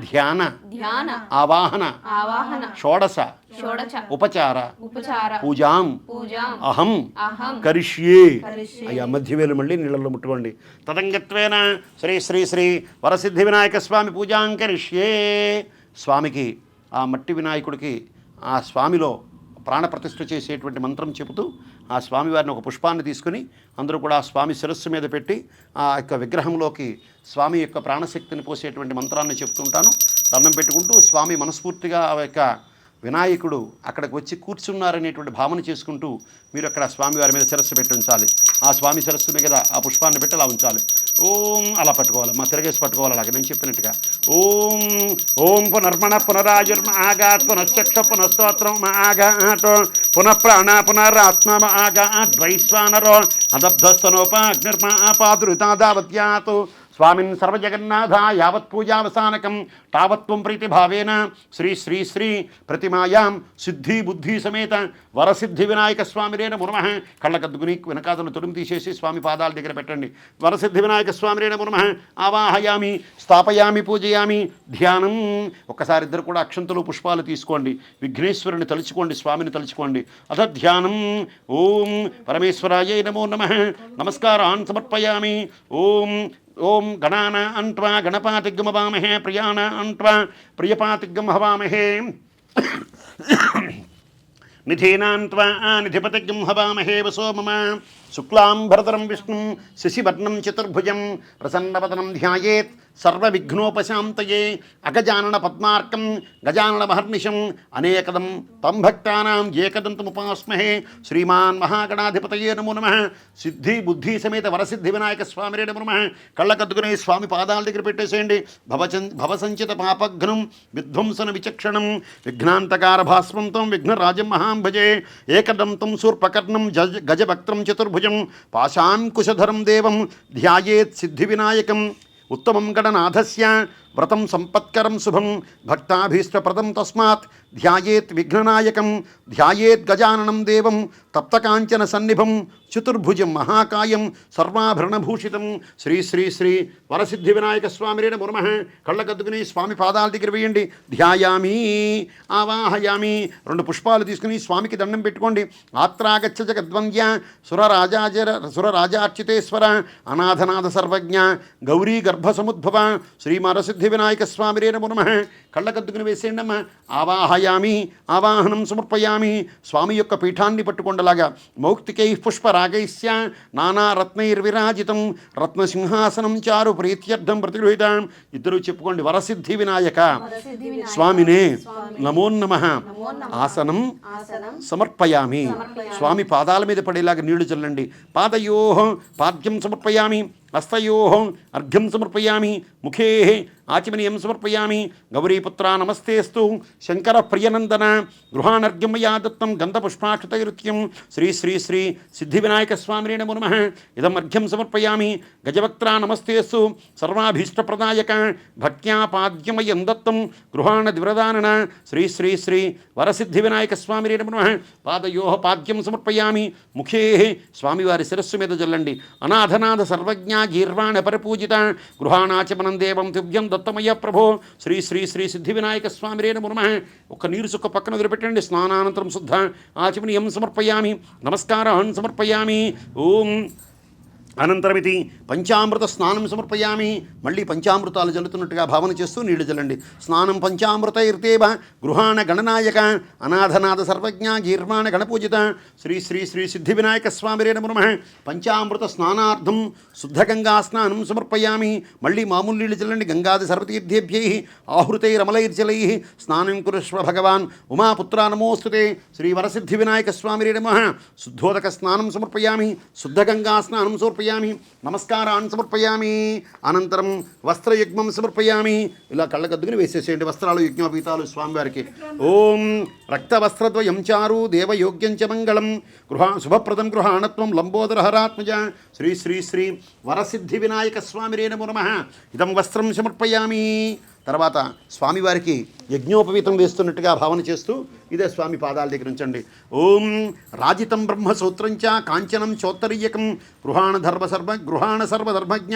ధ్యాన ఆవాహన షోడశ ఉపచార పూజాం అహం కరిష్యే. అయ్యా మధ్యవేలు మళ్ళీ నీళ్ళలో ముట్టుకోండి. తదంగత్వేన శ్రీ శ్రీ శ్రీ వరసిద్ధి వినాయక స్వామి పూజాం కరిష్యే. స్వామికి ఆ మట్టి వినాయకుడికి ఆ స్వామిలో ప్రాణప్రతిష్ఠ చేసేటువంటి మంత్రం చెబుతూ ఆ స్వామివారిని ఒక పుష్పాన్ని తీసుకుని అందరూ కూడా ఆ స్వామి శిరస్సు మీద పెట్టి ఆ యొక్క విగ్రహంలోకి స్వామి యొక్క ప్రాణశక్తిని పోసేటువంటి మంత్రాన్ని చెప్తుంటాను. దండం పెట్టుకుంటూ స్వామి మనస్ఫూర్తిగా ఆ యొక్క వినాయకుడు అక్కడికి వచ్చి కూర్చున్నారనేటువంటి భావన చేసుకుంటూ మీరు అక్కడ స్వామివారి మీద శిరస్సు పెట్టి ఉంచాలి. ఆ స్వామి శిరస్సు మీద ఆ పుష్పాన్ని పెట్టి అలా ఉంచాలి. ఓం అలా పట్టుకోవాలి, మా తిరగేసి పట్టుకోవాలి. అలాగే నేను చెప్పినట్టుగా ఓం ఓం పునర్మణ పునరాయుర్మ ఆగాత్ పునశ్చక్ష పునఃస్తోత్రం ఆగాత్ పునఃప్రాణ పునరాత్మ ఆగాత్ వైశ్వానరో అదబ్ధస్తనోపాగ్నిర్మ ఆపాదురితాదావత్యాత్ స్వామిన్ సర్వజగన్నాథ యావత్ పూజావసానకం తావత్వం ప్రీతిభావేన శ్రీ శ్రీ శ్రీ ప్రతిమాయాం సిద్ధి బుద్ధి సమేత వరసిద్ధి వినాయక స్వామినే నమో నమః. కళ్ళకద్దుకుని వెనకాదలు తొడుము తీసేసి స్వామి పాదాల దగ్గర పెట్టండి. వరసిద్ధి వినాయక స్వామినే నమో నమః. ఆవాహయామి స్థాపయామి పూజయామి ధ్యానం. ఒక్కసారి ఇద్దరు కూడా అక్షంతలు పుష్పాలు తీసుకోండి. విఘ్నేశ్వరుని తలుచుకోండి, స్వామిని తలుచుకోండి. అథ ధ్యానం. ఓం పరమేశ్వరాయ నమో నమః. నమస్కారాన్ సమర్పయామి. ఓం ఓం గణాన అంట్వా గణపాతిగ్గం హవామహే ప్రియాణ అంట్వా ప్రియపాతిగ్గం హవామహే నిధీనాన్త్వా నిధిపతిగ్గం హవామహే వసో మమ శుక్లాంబరధరం విష్ణుం శశివర్ణం చతుర్భుజం ప్రసన్నవదనం ధ్యాయేత్ సర్వవిఘ్నోపశాంతయే అగజానన పద్మార్కం గజానన మహర్నిశం అనేకదం తం భక్తానాం ఏకదంతముపాస్మహే. శ్రీమాన్ మహాగణాధిపతయే నమో నమః. సిద్ధి బుద్ధి సమేత వరసిద్ధి వినాయక స్వామిరే నమో నమః. కళ్ళకద్దుకునే స్వామి పాదాల దగ్గర పెట్టేసేయండి. భవసంచిత పాపఘ్నం విధ్వంసన విచక్షణం విఘ్నాంతకార భాస్వంతం విఘ్నరాజం మహాం భజే. ఏకదంతం శూర్పకర్ణం గజభక్త్రం చతుర్భుజం పాశాంకుశధరం దేవం ధ్యాయేత్ సిద్ధి వినాయకం. ఉత్తమం గణనాథస్య వ్రతం సంపత్కరం శుభం భక్తాభీష్టప్రదం తస్మాత్ ధ్యాయేత్ విఘ్ననాయకం. ధ్యాయేత్ గజాననం దేవం తప్తకాంచన సన్నిభం చతుర్భుజం మహాకాయం సర్వాభరణభూషితం. శ్రీ శ్రీ శ్రీ వరసిద్ధి వినాయక స్వామిరే నమో నమః. కళ్ళకద్దుకుని స్వామి పాదాల దగ్గర వేయండి. ధ్యాయామి ఆవాహయామి. 2 పుష్పాలు తీసుకుని స్వామికి దండం పెట్టుకోండి. ఆత్రాగచ్చ జగద్వంద్య సురరాజార్చితేశ్వర అనాథనాథ సర్వజ్ఞ గౌరీ గర్భసముద్భవ శ్రీ వరసిద్ధి వినాయక స్వామిరే నమో నమః. కళ్ళకద్దుకుని వేసేయండి అమ్మ. ఆవాహయామి ఆవాహనం సమర్పయామి. స్వామి యొక్క పీఠాన్ని పట్టుకొండలాగా మౌక్తికై పుష్పరాగైస్య నానారత్నైర్విరాజితం రత్నసింహాసనం చారు ప్రీత్యర్థం ప్రతిగృహీతం. ఇద్దరు చెప్పుకోండి. వరసిద్ధి వినాయక స్వామినే నమో నమః. ఆసనం సమర్పయామి. స్వామి పాదాల మీద పడేలాగా నీళ్లు చల్లండి. పాదయో పాద్యం సమర్పయామి. హస్తయోః అర్ఘ్యం సమర్పయామి. ముఖే ఆచమనీయం సమర్పయామి. గౌరీపుత్ర నమస్తేస్తు శంకర ప్రియనందన గృహానర్ఘ్యం మయా దత్తం గంధపుష్పాక్షతైరుత్యం. శ్రీ శ్రీ శ్రీ సిద్ధి వినాయక స్వామినే నమో నమః. ఇదం అర్ఘ్యం సమర్పయామి. గజవక్త్ర నమస్తేస్తు సర్వాభీష్టప్రదాయక భక్త్యా పాద్యమయం దత్తం గృహాణ దివ్రదానన. శ్రీ శ్రీ శ్రీ వరసిద్ధి వినాయక స్వామినే నమో నమః. పాదయోః పాద్యం సమర్పయామి. ముఖే స్వామివారి శిరస్సు మీద జల్లండి. అనాథనాథ సర్వజ్ఞ గీర్వాణ పరిపూజిత గృహాణాచమనం దేవం తుభ్యం దత్తమయ్య ప్రభో. శ్రీ శ్రీ శ్రీ సిద్ధి వినాయక స్వామిరే నమో నమః. ఒక నీరు చుక్క పక్కన వదిలిపెట్టండి. స్నానానంతరం శుద్ధ ఆచమనీయం సమర్పయామి. నమస్కారాన్ సమర్పయామి. ఓం అనంతరమితి పంచామృత స్నానం సమర్పయామి. మళ్ళీ పంచామృతాలు జల్లుతున్నట్టుగా భావన చేస్తూ నీళ్లు జల్లండి. స్నానం పంచామృతైర్దేవ గృహాణ గణనాయక అనాథనాథ సర్వజ్ఞ గీర్వాణ గణపూజిత శ్రీ శ్రీ శ్రీ సిద్ధి వినాయక స్వామిరే నమో నమః. పంచామృత స్నానార్థం శుద్ధగంగా స్నానం సమర్పయామి. మళ్ళీ మామూలు నీళ్లు జల్లండి. గంగాది సర్వతీర్థేభ్యై ఆహృతైరమలైర్జలై స్నానం కురుష్వ భగవాన్ ఉమాపుత్ర నమోస్తుతే. శ్రీ వరసిద్ధి వినాయక స్వామిరే నమః. శుద్ధోదక స్నానం సమర్పయామి. శుద్ధగంగా స్నానం సమర్పయామి. నమస్కారాన్ని సమర్పయామి. అనంతరం వస్త్రయుగ్మం సమర్పయామి. ఇలా కళ్ళకద్దుకుని వేసేసేయండి వస్త్రాలు యజ్ఞోపీతాలు స్వామివారికి. ఓం రక్తవస్త్రద్వయం చారు దేవయోగ్యం చ మంగళం శుభప్రదం గృహాణత్వం లంబోదరహరాత్మజ. శ్రీ శ్రీ శ్రీ వరసిద్ధి వినాయక స్వామిరే నమో నమః. ఇదం వస్త్రం సమర్పయామి. తర్వాత స్వామివారికి యజ్ఞోపవీతం వేస్తున్నట్టుగా భావన చేస్తూ ఇదే స్వామి పాదాల దగ్గర ఉంచండి. ఓం రాజితం బ్రహ్మసూత్రంచ కాంచనం చోత్తరీయకం గృహాణ సర్వధర్మజ్ఞ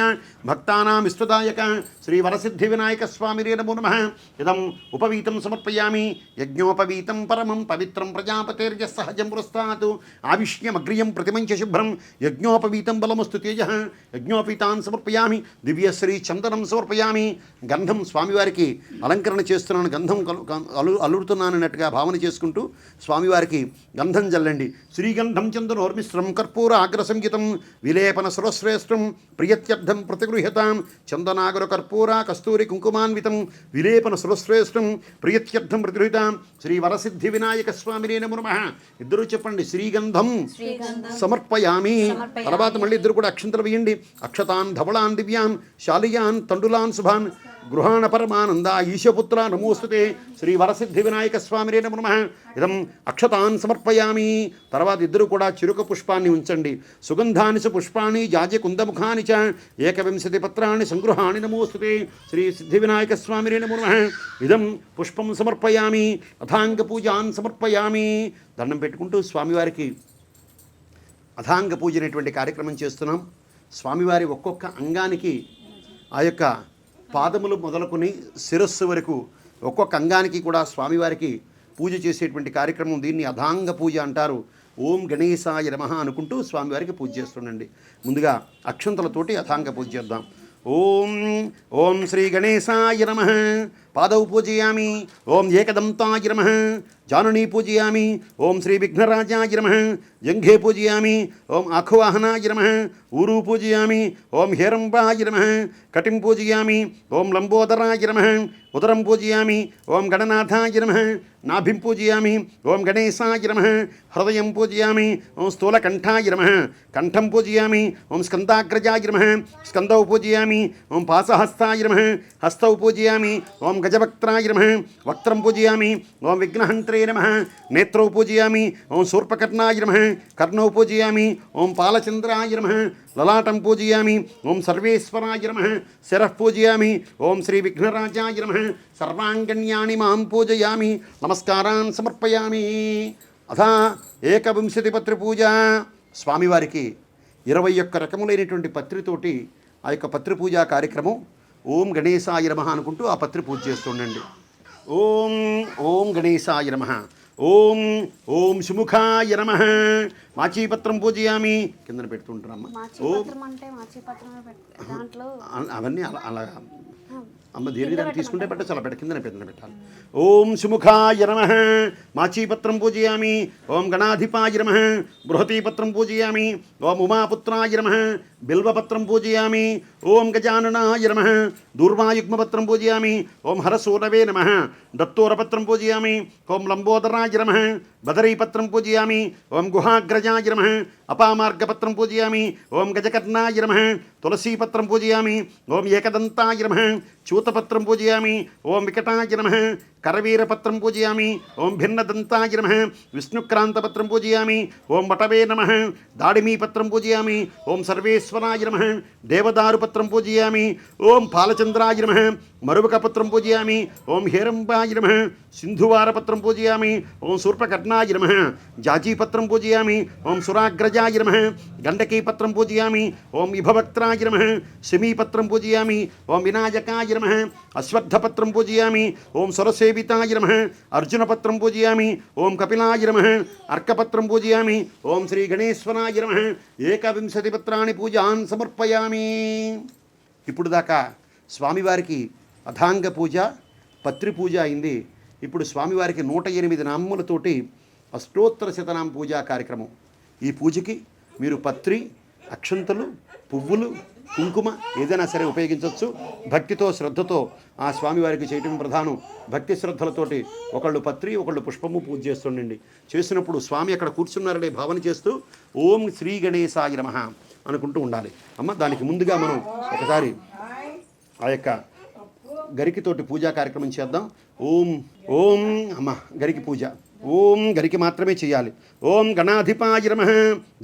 భక్తానాం ఇష్టదాయక శ్రీ వరసిద్ధి వినాయక స్వామిరే నమో నమః. ఇదం ఉపవీతం సమర్పయామి. యజ్ఞోపవీతం పరమం పవిత్రం ప్రజాపతేర్య సహజం పురస్తాత్ ఆవిష్యమగ్రియం ప్రతిమంచ శుభ్రం యజ్ఞోపవీతం బలమస్తు తేజ. యజ్ఞోపవీతాన్ సమర్పయామి. దివ్యశ్రీ చందనం సమర్పయామి. గంధం స్వామివారికి అలంకరణ చేస్తున్నాను, గంధం అల్లుడుతున్నానన్నట్టుగా భావన చేసుకుంటూ స్వామివారికి గంధం జల్లండి. శ్రీగంధం చందనోర్మిశ్రం కర్పూర అగ్రసంగీతం విలేపన సురశ్రేష్టం ప్రియత్యర్థం ప్రతిగృహ్యతాం. చందనాగర కర్పూర కస్తూరి కుంకుమాన్వితం విలేపన సురశ్రేష్టం ప్రియత్యర్థం ప్రతిగృహ్యతాం. శ్రీ వరసిద్ధి వినాయక స్వామినే నమో నమః. ఇద్దరు చెప్పండి. శ్రీగంధం సమర్పయామి. తర్వాత మళ్ళీ ఇద్దరు కూడా అక్షంతలు వేయండి. అక్షతాన్ ధవళాన్ దివ్యాన్ శాలియాన్ తండులాన్ శుభాన్ గృహాణ పరమానంద ఈశపుత్ర నమోస్తుతే. శ్రీ వరసిద్ధి వినాయక స్వామిరే నమో నమః. ఇదం అక్షతాన్ సమర్పయామి. తర్వాత ఇద్దరు కూడా చిరుక పుష్పాన్ని ఉంచండి. సుగంధాని చ పుష్పాణి జాజి కుందముఖాని చ 21 పత్రాన్ని సంగృహాణి నమోస్తుతే. శ్రీ సిద్ధి వినాయక స్వామిరే నమో నమః. ఇదం పుష్పం సమర్పయామి. అథాంగ పూజాన్ సమర్పయామి. దండం పెట్టుకుంటూ స్వామివారికి అథాంగ పూజ అనేటువంటి కార్యక్రమం చేస్తున్నాం. స్వామివారి ఒక్కొక్క అంగానికి ఆ యొక్క పాదములు మొదలుకొని శిరస్సు వరకు ఒక్కొక్క అంగానికి కూడా స్వామివారికి పూజ చేసేటువంటి కార్యక్రమం. దీన్ని అథాంగ పూజ అంటారు. ఓం గణేశాయ నమః అనుకుంటూ స్వామివారికి పూజ చేస్తుండండి. ముందుగా అక్షంతలతోటి అథాంగ పూజ చేద్దాం. ఓం ఓం శ్రీ గణేశాయ నమః. పాదౌ పూజయామి. ఓం ఏకదంతాయ నమః. జానుని పూజయామి. ఓం శ్రీ విఘ్నరాజాయ నమః. జంఘే పూజయామి. ఓం ఆఖవాహనాయ నమః. ఊరు పూజయామి. ఓం హేరంబాయ నమః. కటిం పూజయామి. ఓం లంబోదరాయ నమః. ఉదరం పూజయామి. ఓం గణనాథాయ నమః. నాభిం పూజయామి. ఓం గణేశాయ నమః. హృదయం పూజయామి. ఓం స్థూలకంఠాయ నమః. కంఠం పూజయామి. ఓం స్కందాగ్రజాయ నమః. స్కందౌ పూజయామి. ఓం పాసహస్తాయ నమః. హస్తౌ పూజయామి. ఓం గజవక్త్రాయ నమః. వక్త్రం పూజయామి. ఓం విఘ్నహంత్రే నమః. నేత్రౌ పూజయామి. ఓం శూర్పకర్ణాయ నమః. కర్ణౌ పూజయామి. ఓం పాలచంద్రాయ నమః. లలాటం పూజయామి. ఓం సర్వేశ్వరాయ నమః. శిరః పూజయామి. ఓం శ్రీ విఘ్నరాజాయ నమః. సర్వాంగణ్యాని మాం పూజయామి. నమస్కారాన్ సమర్పయామి. అథా ఏకవింశతి పత్రి పూజ. స్వామివారికి 21 రకములైనటువంటి పత్రితోటి ఆ యొక్క పత్రి పూజా కార్యక్రమం ఓం గణేశాయ నమః అనుకుంటూ ఆ పత్రి పూజ చేస్తుండండి. ఓం ఓం గణేశాయ నమః. ఓం ఓం సుముఖాయ నమః. మాచీపత్రం పూజయామి. కిందన పెడుతుంటారమ్మ. ఓం అవన్నీ అలా అమ్మ దీర్ఘ తీసుకుంటే పెట్ట చాలా కిందనే పెట్టాలి. ఓం సుముఖాయ నమః. మాచీపత్రం పూజయామి. ఓం గణాధిపాయ నమః. బృహతీపత్రం పూజయామి. ఓం ఉమాపుత్రాయ నమః. బిల్వపత్రం పూజయామి. ఓం గజాననాయ నమః. దూర్వాయుగ్మపత్రం పూజయామి. ఓం హరసూరవే నమః. దత్తోరపత్రం పూజయామి. ఓం లంబోదరాయ నమః. బదరీపత్రం పూజయామి. ఓం గుహాగ్రజాయ నమః. అపామార్గపత్రం పూజయామి. ఓం గజకర్ణాయ నమః. తులసీపత్రం పూజయామి. ఓం ఏకదంతాయ నమః. చూతపత్రం పూజయామి. ఓం వికటాయ నమః. కరవీరపత్రం పూజయామి. ఓం భిన్నదంతాయ నమః. విష్ణుక్రాంతపత్రం పూజయామి. ఓం వటవే నమః. దాడిమీపత్రం పూజయామి. ఓం సర్వేశ్వరాయ నమః. దేవదారుపత్రం పూజయామి. ఓం పాలచంద్రాయ నమః. మరువకపత్రం పూజయామి. ఓం హేరంబాయ నమః. సింధువారపత్రం పూజయామి. ఓం శూర్పకర్ణాయ నమః. జాజీపత్రం పూజయామి. ఓం సురాగ్రజాయ నమః. గండకీపత్రం పూజయామి. ఓం ఇభవక్త్రాయ నమః. శమీపత్రం పూజయామి. ఓం వినాయకాయ నమః. అశ్వత్థపత్రం పూజయామి. ఓం సురసేవితాయ నమః. అర్జునపత్రం పూజయామి. ఓం కపిలాయ నమః. అర్కపత్రం పూజయామి. ఓం శ్రీ గణేశ్వరాయ నమః. ఏకవింశతి పత్రాన్ని పూజాన్ సమర్పయామి. ఇప్పుడు దాకా స్వామివారికి అథాంగ పూజ పత్రి పూజ అయింది. ఇప్పుడు స్వామివారికి 108 నామములతోటి అష్టోత్తర శతనామ పూజా కార్యక్రమం. ఈ పూజకి మీరు పత్రి, అక్షంతలు, పువ్వులు, కుంకుమ ఏదైనా సరే ఉపయోగించవచ్చు. భక్తితో శ్రద్ధతో ఆ స్వామివారికి చేయటం ప్రధానం. భక్తి శ్రద్ధలతోటి ఒకళ్ళు పత్రి ఒకళ్ళు పుష్పము పూజ చేస్తుండండి. చేసినప్పుడు స్వామి అక్కడ కూర్చున్నారనే భావన చేస్తూ ఓం శ్రీ గణేశాయ నమః అనుకుంటూ ఉండాలి. అమ్మ దానికి ముందుగా మనం ఒకసారి ఆ యొక్క గరికితోటి పూజా కార్యక్రమం చేద్దాం. ఓం ఓం అమ్మ గరికి పూజ ఓం గరికి మాత్రమే చేయాలి. ఓం గణాధిపాయ నమః.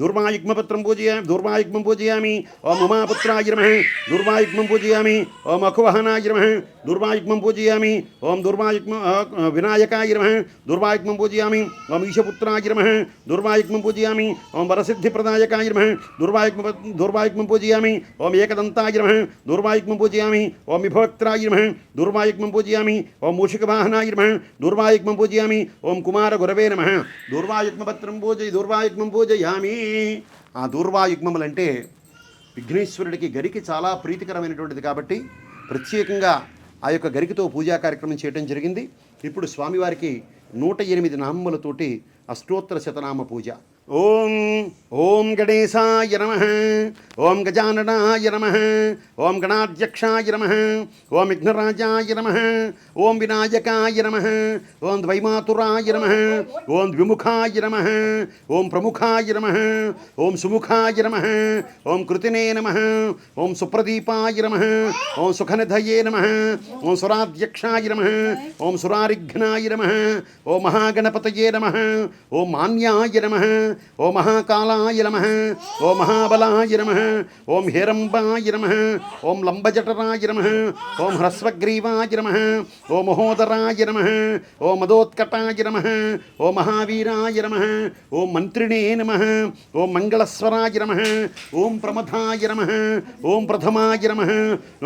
దూర్వాయుగ్మపత్రం పూజయామి. దూర్వాయుగ్మం పూజయామి. ఓం ఉమాపుత్రాయ నమః. దూర్వాయుగ్మం పూజయామి. ఓం అఖువహనాయ నమః. దూర్వాయుగ్మం పూజయామి. ఓం వినాయకాయ నమః. దూర్వాయుగ్మం పూజయామి. ఓం ఈశపుత్రాయ నమః. దూర్వాయుగ్మం పూజయామి. ఓం వరసిద్ధిప్రదాయకాయ నమః. దూర్వాయుగ్మం పూజయామి. ఓం ఏకదంతాయ నమః. దూర్వాయుగ్మం పూజయామి. ఓం విభవక్త్రాయ నమః. దూర్వాయుగ్మం పూజయామి. ఓం మూషికవాహనాయ నమః. దూర్వాయుగ్మం పూజయామి. ఓం కుమార గురవే నమః. దూర్వాయుగ్మపత్రం దూర్వాయుగ్మం పూజయామి. ఆ దూర్వాయుగ్మములంటే విఘ్నేశ్వరుడికి గరికి చాలా ప్రీతికరమైనటువంటిది కాబట్టి ప్రత్యేకంగా ఆ యొక్క గరికతో పూజా కార్యక్రమం చేయడం జరిగింది. ఇప్పుడు స్వామివారికి 108 నామములతోటి అష్టోత్తర శతనామ పూజ. ఓం ఓం గణేశాయ నమః. ఓం గజాననాయ నమః. ఓం గణాధ్యక్షాయ నమః. ఓం విఘ్నరాజాయ నమః. ఓం వినాయకాయ నమః. ఓం ద్వైమాతురాయ నమః. ఓం ద్విముఖాయ నమః. ఓం ప్రముఖాయ నమః. ఓం సుముఖాయ నమః. ఓం కృతినే నమః. ఓం సుప్రదీపాయ నమః. ఓం సుఖనిధయే నమః. ఓం సురాధ్యక్షాయ నమః. ఓం సురారిఘ్నాయ నమః. ఓం మహాగణపతయే నమః. ఓం మాన్యాయ నమః. ఓం మహాకాలాయ నమః. ఓం మహాబలాయ నమః. ఓం హేరంబాయ నమః. ఓం లంబజఠరాయ నమః. ఓం హ్రస్వగ్రీవాయ నమః. ఓం మహోదరాయ నమః. ఓం మదోత్కటాయ నమః. ఓం మహావీరాయ నమః. ఓం మంత్రిణే నమః. ఓం మంగళస్వరాయ నమః. ఓం ప్రమథాయ నమః. ఓం ప్రథమాయ నమః.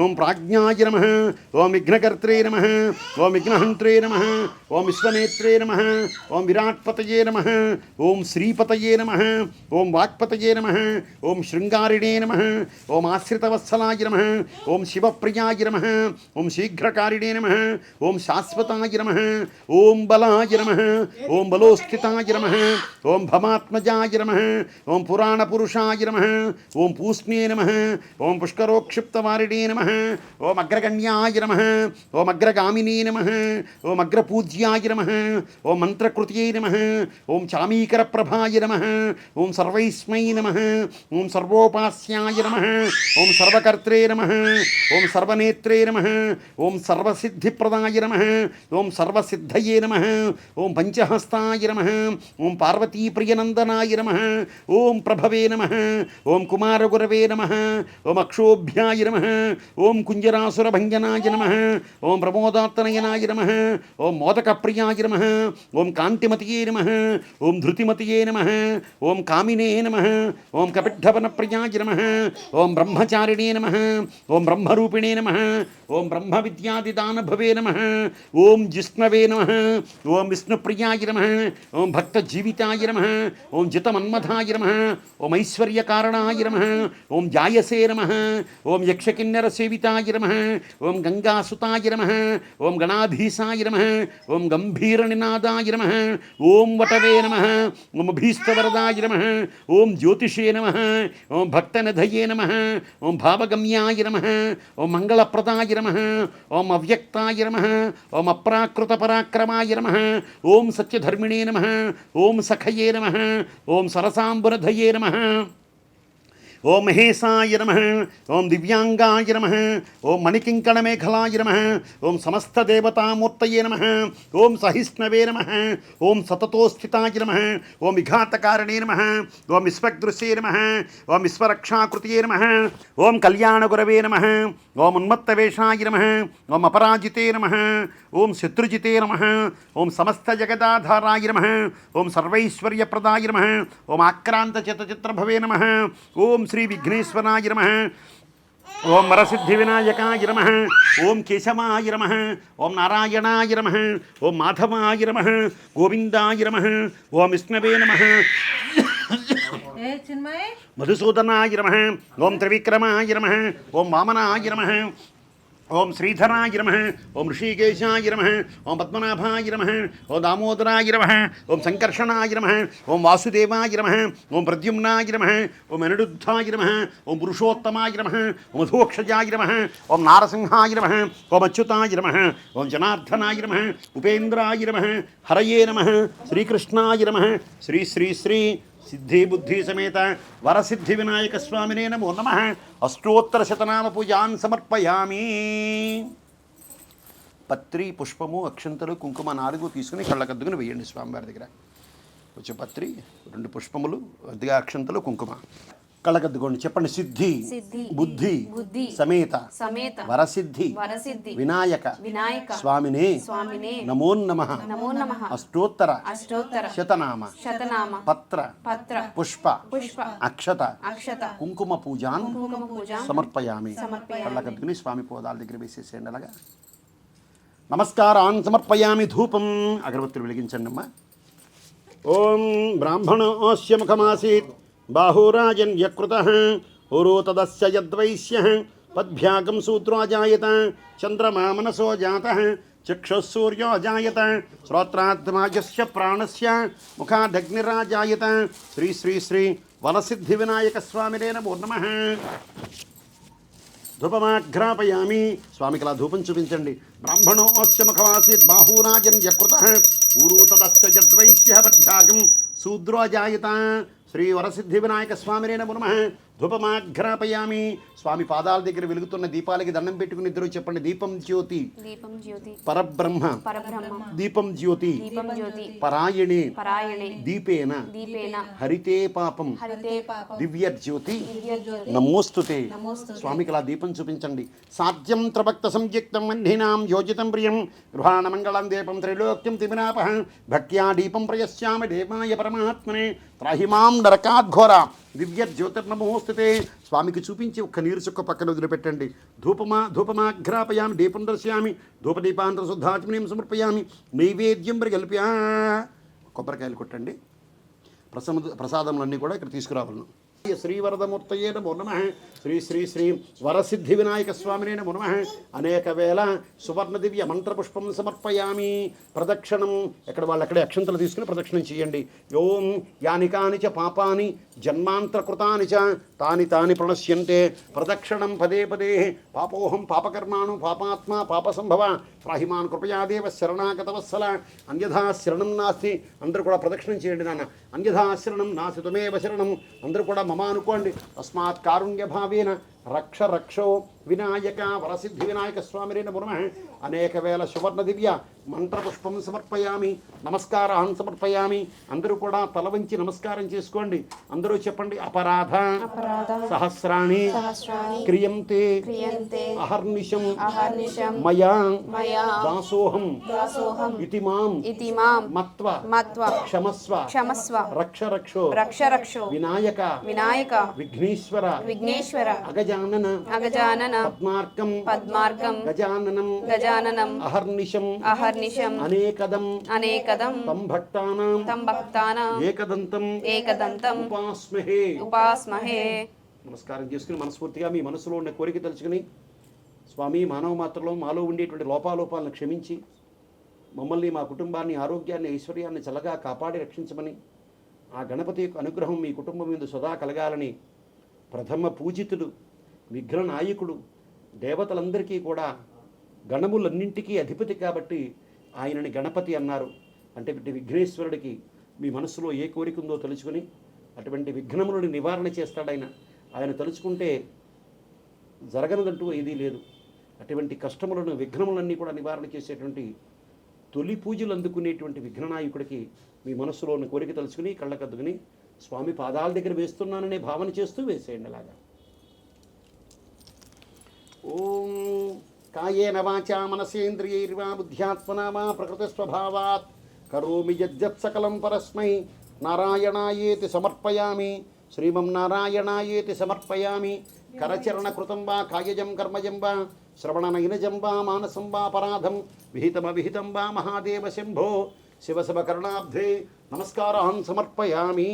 ఓం ప్రాజ్ఞాయ నమః. ఓం విఘ్నకర్త్రే నమః. ఓం విఘ్నహంత్రే నమః. ఓం విశ్వనేత్రే నమః. ఓం విరాట్పతయే నమః. ఓం శ్రీపతయే వాక్పతయే నమః ఓం వాక్పతయే నమః ఓం శృంగారిణే నమః ఓం ఆశ్రితవత్సలాయ నమః ఓం శివప్రియాయ నమః ఓం శీఘ్రకారిణే నమః ఓం శాశ్వతాయ నమః ఓం బలాయ నమః ఓం బలోస్థితాయ నమః ఓం భమాత్మజాయ నమః ఓం పురాణపురుషాయ నమః ఓం పూష్ణే నమః ఓం పుష్కరోక్షిప్తవారిణే నమః ఓం అగ్రగణ్యాయ నమః ఓం అగ్రగామినే నమః ఓం అగ్రపూజ్యాయ నమః ఓం మంత్రకృత్యై నమః ఓం చామీకరప్రభాయ నమః ఓం సర్వైస్మై నమః ఓం సర్వోపాస్యాయ నమః ఓం సర్వకర్త్రే నమః ఓం సర్వనేత్రే నమః ఓం సర్వసిద్ధిప్రదాయ నమః ఓం సర్వసిద్ధయే నమః ఓం పంచహస్తాయ నమః ఓం పార్వతీప్రియనందనాయ నమః ఓం ప్రభవే నమః ఓం కుమారగురవే నమః ఓం అక్షోభ్యాయ నమః ఓం కుంజరాసురభంజనాయ నమః ఓం ప్రమోదాత్తనయనాయ నమః ఓం మోదకప్రియాయ నమః ఓం కాంతిమతియే నమః ఓం ధృతిమతియే నమః ఓం కామినే నమః ఓం కపిడ్డవనప్రియాయ నమః ఓం బ్రహ్మచారిణే నమః ఓం బ్రహ్మరూపిణే నమః ఓం బ్రహ్మ విద్యాదిదానభవే నమః ఓం జిష్ణవే నమః ఓం విష్ణుప్రియాయ నమః ఓం భక్తజీవితాయ నమః ఓం జితమన్మథాయ నమః ఓం ఐశ్వర్యకారణాయ నమః ఓం జాయసే నమః ఓం యక్షకిన్నరసేవితాయ నమః ఓం గంగాసుతాయ నమః ఓం గణాధీశాయ నమః ఓం గంభీరనినాదాయ నమః ఓం వటవే నమః ఓం అభీష్టవరదాయ నమః ఓం జ్యోతిషే నమః ఓం భక్తనిధయే నమః ఓం భావగమ్యాయ నమః ఓం మంగళప్రదాయ నమః ఓం అవ్యక్తాయ నమః ఓం అప్రాకృతపరాక్రమాయ నమః ఓం సత్యధర్మిణే నమః ఓం సఖయే నమః ఓం సరసాంబురధయే నమః ఓం మహేశాయ నమః ఓం దివ్యాంగాయ నమః ఓం మణికింకణమేఖలాయ నమః ఓం సమస్తదేవతామూర్తయే నమః ఓం సహిష్ణవే నమః ఓం సతతోస్థితాయ నమః ఓం విఘాతకారిణే నమః ఓం విశ్వదృశ్యే నమః ఓం విశ్వరక్షాకృతయే నమః ఓం కళ్యాణగురవే నమః ఓం ఉన్మత్తవేషాయ నమః ఓం అపరాజితే నమః ఓం శత్రుజితే నమః ఓం సమస్తజగదాధారాయ నమః ఓం సర్వైశ్వర్యప్రదాయ నమః ఓం ఆక్రాంతచిత్తచిత్రభవే నమః ఓం శ్రీ విఘ్నేశ్వరాయ నమః ఓం వరసిద్ధి వినాయకాయ నమః ఓం కేశవాయ నమః ఓం నారాయణాయ నమః ఓం మాధవాయ నమః గోవిందాయ నమః ఓం విష్ణవే నమః మధుసూదనాయ నమః ఓం త్రివిక్రమాయ నమః ఓం వామనాయ నమః ఓం శ్రీధరాయ నమః ఓం ఋషికేశాయ నమః ఓం పద్మనాభాయ నమః ఓం దామోదరాయ నమః ఓం సంకర్షణాయ నమః ఓం వాసుదేవాయ నమః ఓం ప్రద్యుమ్నాయ నమః ఓం అనిరుద్ధాయ నమః ఓం పురుషోత్తమాయ నమః ఓం మధోక్షజాయ నమః ఓం నారసింహాయ నమః ఓం అచ్యుతాయ నమః ఓం జనార్దనాయ నమః ఉపేంద్రాయ నమః హరయే నమః శ్రీకృష్ణాయ నమః శ్రీ శ్రీ శ్రీ సిద్ధి బుద్ధి సమేత వరసిద్ధి వినాయక స్వామినే నమో నమః అష్టోత్తర శతనామ పూజాన్ సమర్పయామి. పత్రి పుష్పము అక్షంతలు కుంకుమ 4 తీసుకుని కళ్ళకద్దుకుని వేయండి స్వామివారి దగ్గర. కొంచెం పత్రి 2 పుష్పములు కొద్దిగా అక్షంతలు కుంకుమ కళ్ళకద్దుకోండి. చెప్పండి. సిద్ధి బుద్ధి సమేత వరసిద్ధి వినాయక స్వామినే నమో నమః అష్టోత్తర శతనామ పత్ర పుష్ప అక్షత కుంకుమ పూజాన్ సమర్పయామి. కళ్ళకద్దుకుని స్వామి పోదాల దగ్గర వేసేసేయండి. అలాగా నమస్కారాన్ సమర్పయామి. ధూపం అగరబత్తులు వెలిగించండి అమ్మా. ఓం బ్రాహ్మణోస్య ముఖమాసీత్ బాహురాజన్యకృతః ఉరోతదస్య యద్వైశ్యః పద్భ్యాగం సూత్రో అజాయత చంద్రమా మనసో జాతః చక్షుః సూర్యో అజాయత శ్రోత్రాత్మాయస్య ప్రాణస్య ముఖాదగ్నిరాజాయత. శ్రీ శ్రీ శ్రీ వరసిద్ధి వినాయక స్వామినే నమో నమః. ధూపమాఘ్రాపయామి. స్వామికి అలా ధూపం చూపించండి. బ్రాహ్మణోస్య ముఖమాసీత్ బాహురాజన్యకృతః ఉరోతదస్య యద్వైశ్యః పద్భ్యాగం సూత్రో అజాయత. శ్రీ వరసిద్ధి వినాయక స్వామినే నమో నమః. ధూపమాఘ్రాపయామి. స్వామి పాదాల దగ్గర వెలుగుతున్న దీపాలకి దండం పెట్టుకుని ఇద్దరు చెప్పండి. దీపం జ్యోతి పరబ్రహ్మ దీపం జ్యోతి పరాయణే దీపేన హరితే పాపం దివ్య జ్యోతి నమోస్తుతే. స్వామికి అలా దీపం చూపించండి. సాధ్యం త్రభక్త సంయుక్తం వన్నినాం యోజితం ప్రియం గృహాణమంగళం దీపం త్రైలోక్యం తిమినాపః భక్త్యా దీపం ప్రయస్యామి దేవాయ పరమాత్మనే త్రాహిమాం నరకాద్ఘోర దివ్య జ్యోతిర్నమోస్తుతే. స్వామికి చూపించి ఒక్క నీరు చుక్క పక్కన వదిలిపెట్టండి. ధూపమాఘ్రాపయామి. దీపం దర్శయామి. ధూపదీపాంతర శుద్ధాత్మనీయం సమర్పయామి. నైవేద్యం ప్రగల్ప్యా. కొబ్బరికాయలు కొట్టండి. ప్రసాదములన్నీ కూడా ఇక్కడ తీసుకురావాలను. శ్రీవరదమూర్తయే నమో నమః. శ్రీ శ్రీ శ్రీ వరసిద్ధి వినాయక స్వామినే నమో నమః. అనేక వేల సువర్ణ దివ్య మంత్రపుష్పం సమర్పయామి. ప్రదక్షిణం ఎక్కడ వాళ్ళు అక్కడే అక్షంతలు తీసుకుని ప్రదక్షిణం చేయండి. ఓం యాని కాని చ పాపాని జన్మాంతరకృతాని చ తాని తాని ప్రణశ్యంతే ప్రదక్షిణం పదే పదే. పాపోహం పాపకర్మాణు పాపాత్మ పాపసంభవ త్రాహిమాన్ కృపయాదేవ శరణాగతవత్సల. అన్యథా శరణం నాస్తి. అందరూ కూడా ప్రదక్షిణం చేయండి నాన్న. అన్యథా శరణం నాస్తి త్వమేవ శరణం. అందరూ కూడా మమ అనుకోండి. తస్మాత్ కారుణ్య భావేన రక్ష రక్షో వినాయక వరసిద్ధి వినాయక స్వామినే నమో నమః. అనేక వేల సువర్ణ దివ్య మంత్రపుష్పం సమర్పయామి. నమస్కారాన్ని సమర్పయామి. అందరూ కూడా తల వంచి నమస్కారం చేసుకోండి. అందరూ చెప్పండి. అపరాధ సహస్రాణి క్రియంతే అహర్నిశం మయా దాసోహం ఇతిమాం మత్వ క్షమస్వ రక్ష రక్షో వినాయక విఘ్నేశ్వర అగజానన పద్మార్కం గజాననం అహర్నిశం అనేకదం తం భక్తానాం ఏకదంతం ఉపాస్మహే. నమస్కారం చేసుకుని మనస్ఫూర్తిగా మీ మనసులో ఉన్న కోరిక తెలుసుకుని, స్వామి మానవ మాత్రలో మాలో ఉండేటువంటి లోపాలను క్షమించి మమ్మల్ని మా కుటుంబాన్ని ఆరోగ్యాన్ని ఐశ్వర్యాన్ని చల్లగా కాపాడి రక్షించమని, ఆ గణపతి యొక్క అనుగ్రహం మీ కుటుంబం మీద సదా కలగాలని, ప్రథమ పూజితుడు విఘ్న నాయకుడు దేవతలందరికీ కూడా గణములన్నింటికీ అధిపతి కాబట్టి ఆయనని గణపతి అన్నారు. అంటే విఘ్నేశ్వరుడికి మీ మనసులో ఏ కోరిక ఉందో తెలుసుకుని అటువంటి విఘ్నములను నివారణ చేస్తాడు ఆయన తలుచుకుంటే జరగనదంటూ ఏదీ లేదు. అటువంటి కష్టములను విఘ్నములన్నీ కూడా నివారణ చేసేటువంటి తొలి పూజలు అందుకునేటువంటి విఘ్ననాయకుడికి మీ మనస్సులో ఉన్న కోరిక తెలుసుకుని కళ్ళకద్దుకుని స్వామి పాదాల దగ్గర వేస్తున్నాననే భావన చేస్తూ వేసేయండి. అలాగా ఓం కాయేన వాచా మనసేంద్రియైర్వా బుద్ధ్యాత్మనా వా ప్రకృతి స్వభావాత్ కరోమి యజ్జత్ సకలం పరస్మై నారాయణాయేతి సమర్పయామి. శ్రీమం నారాయణాయేతి సమర్పయామి. కరచరణకృతం వా కాయజం కర్మజం వా శ్రవణనైనజం వా మానసం వా పరాధం విహితమవిహితం వా మహాదేవ శంభో శివశివ కరుణాబ్ధే నమస్కారాన్ సమర్పయామి.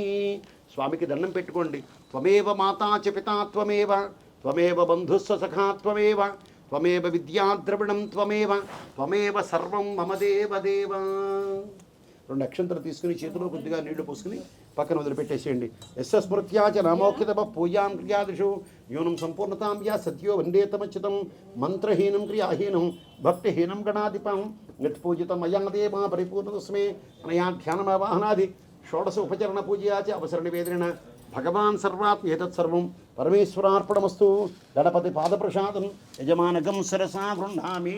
స్వామికి దండం పెట్టుకోండి. త్వమేవ మాతా చ పితా త్వమేవ బంధుస్వ సఖా త్వమేవ విద్యాద్రవిణం త్వమేవ సర్వం మమ దేవ. 2 అక్షంతలు తీసుకుని చేతిలో కొద్దిగా నీళ్లు పోసుకుని పక్కన వదిలిపెట్టేసేయండి. స్మృత్యాచ నామోక్తితమ పూజాం క్రియాదిషు యూనం సంపూర్ణతాం యా సత్యో వందేతమచ్యుతం మంత్రహీనం క్రియాహీనం భక్తిహీనం గణాధిపం యత్పూజితం అయాదేవా పరిపూర్ణతస్మే అనయా ధ్యానమావాహనాది షోడశ ఉపచరణ పూజయాచ అవసర నివేదన భగవాన్ సర్వాత్మ ఏతత్సర్వం పరమేశ్వరార్పణమస్తు. గణపతి పాదప్రసాదం యజమానగం శిరసా గృహ్ణామి.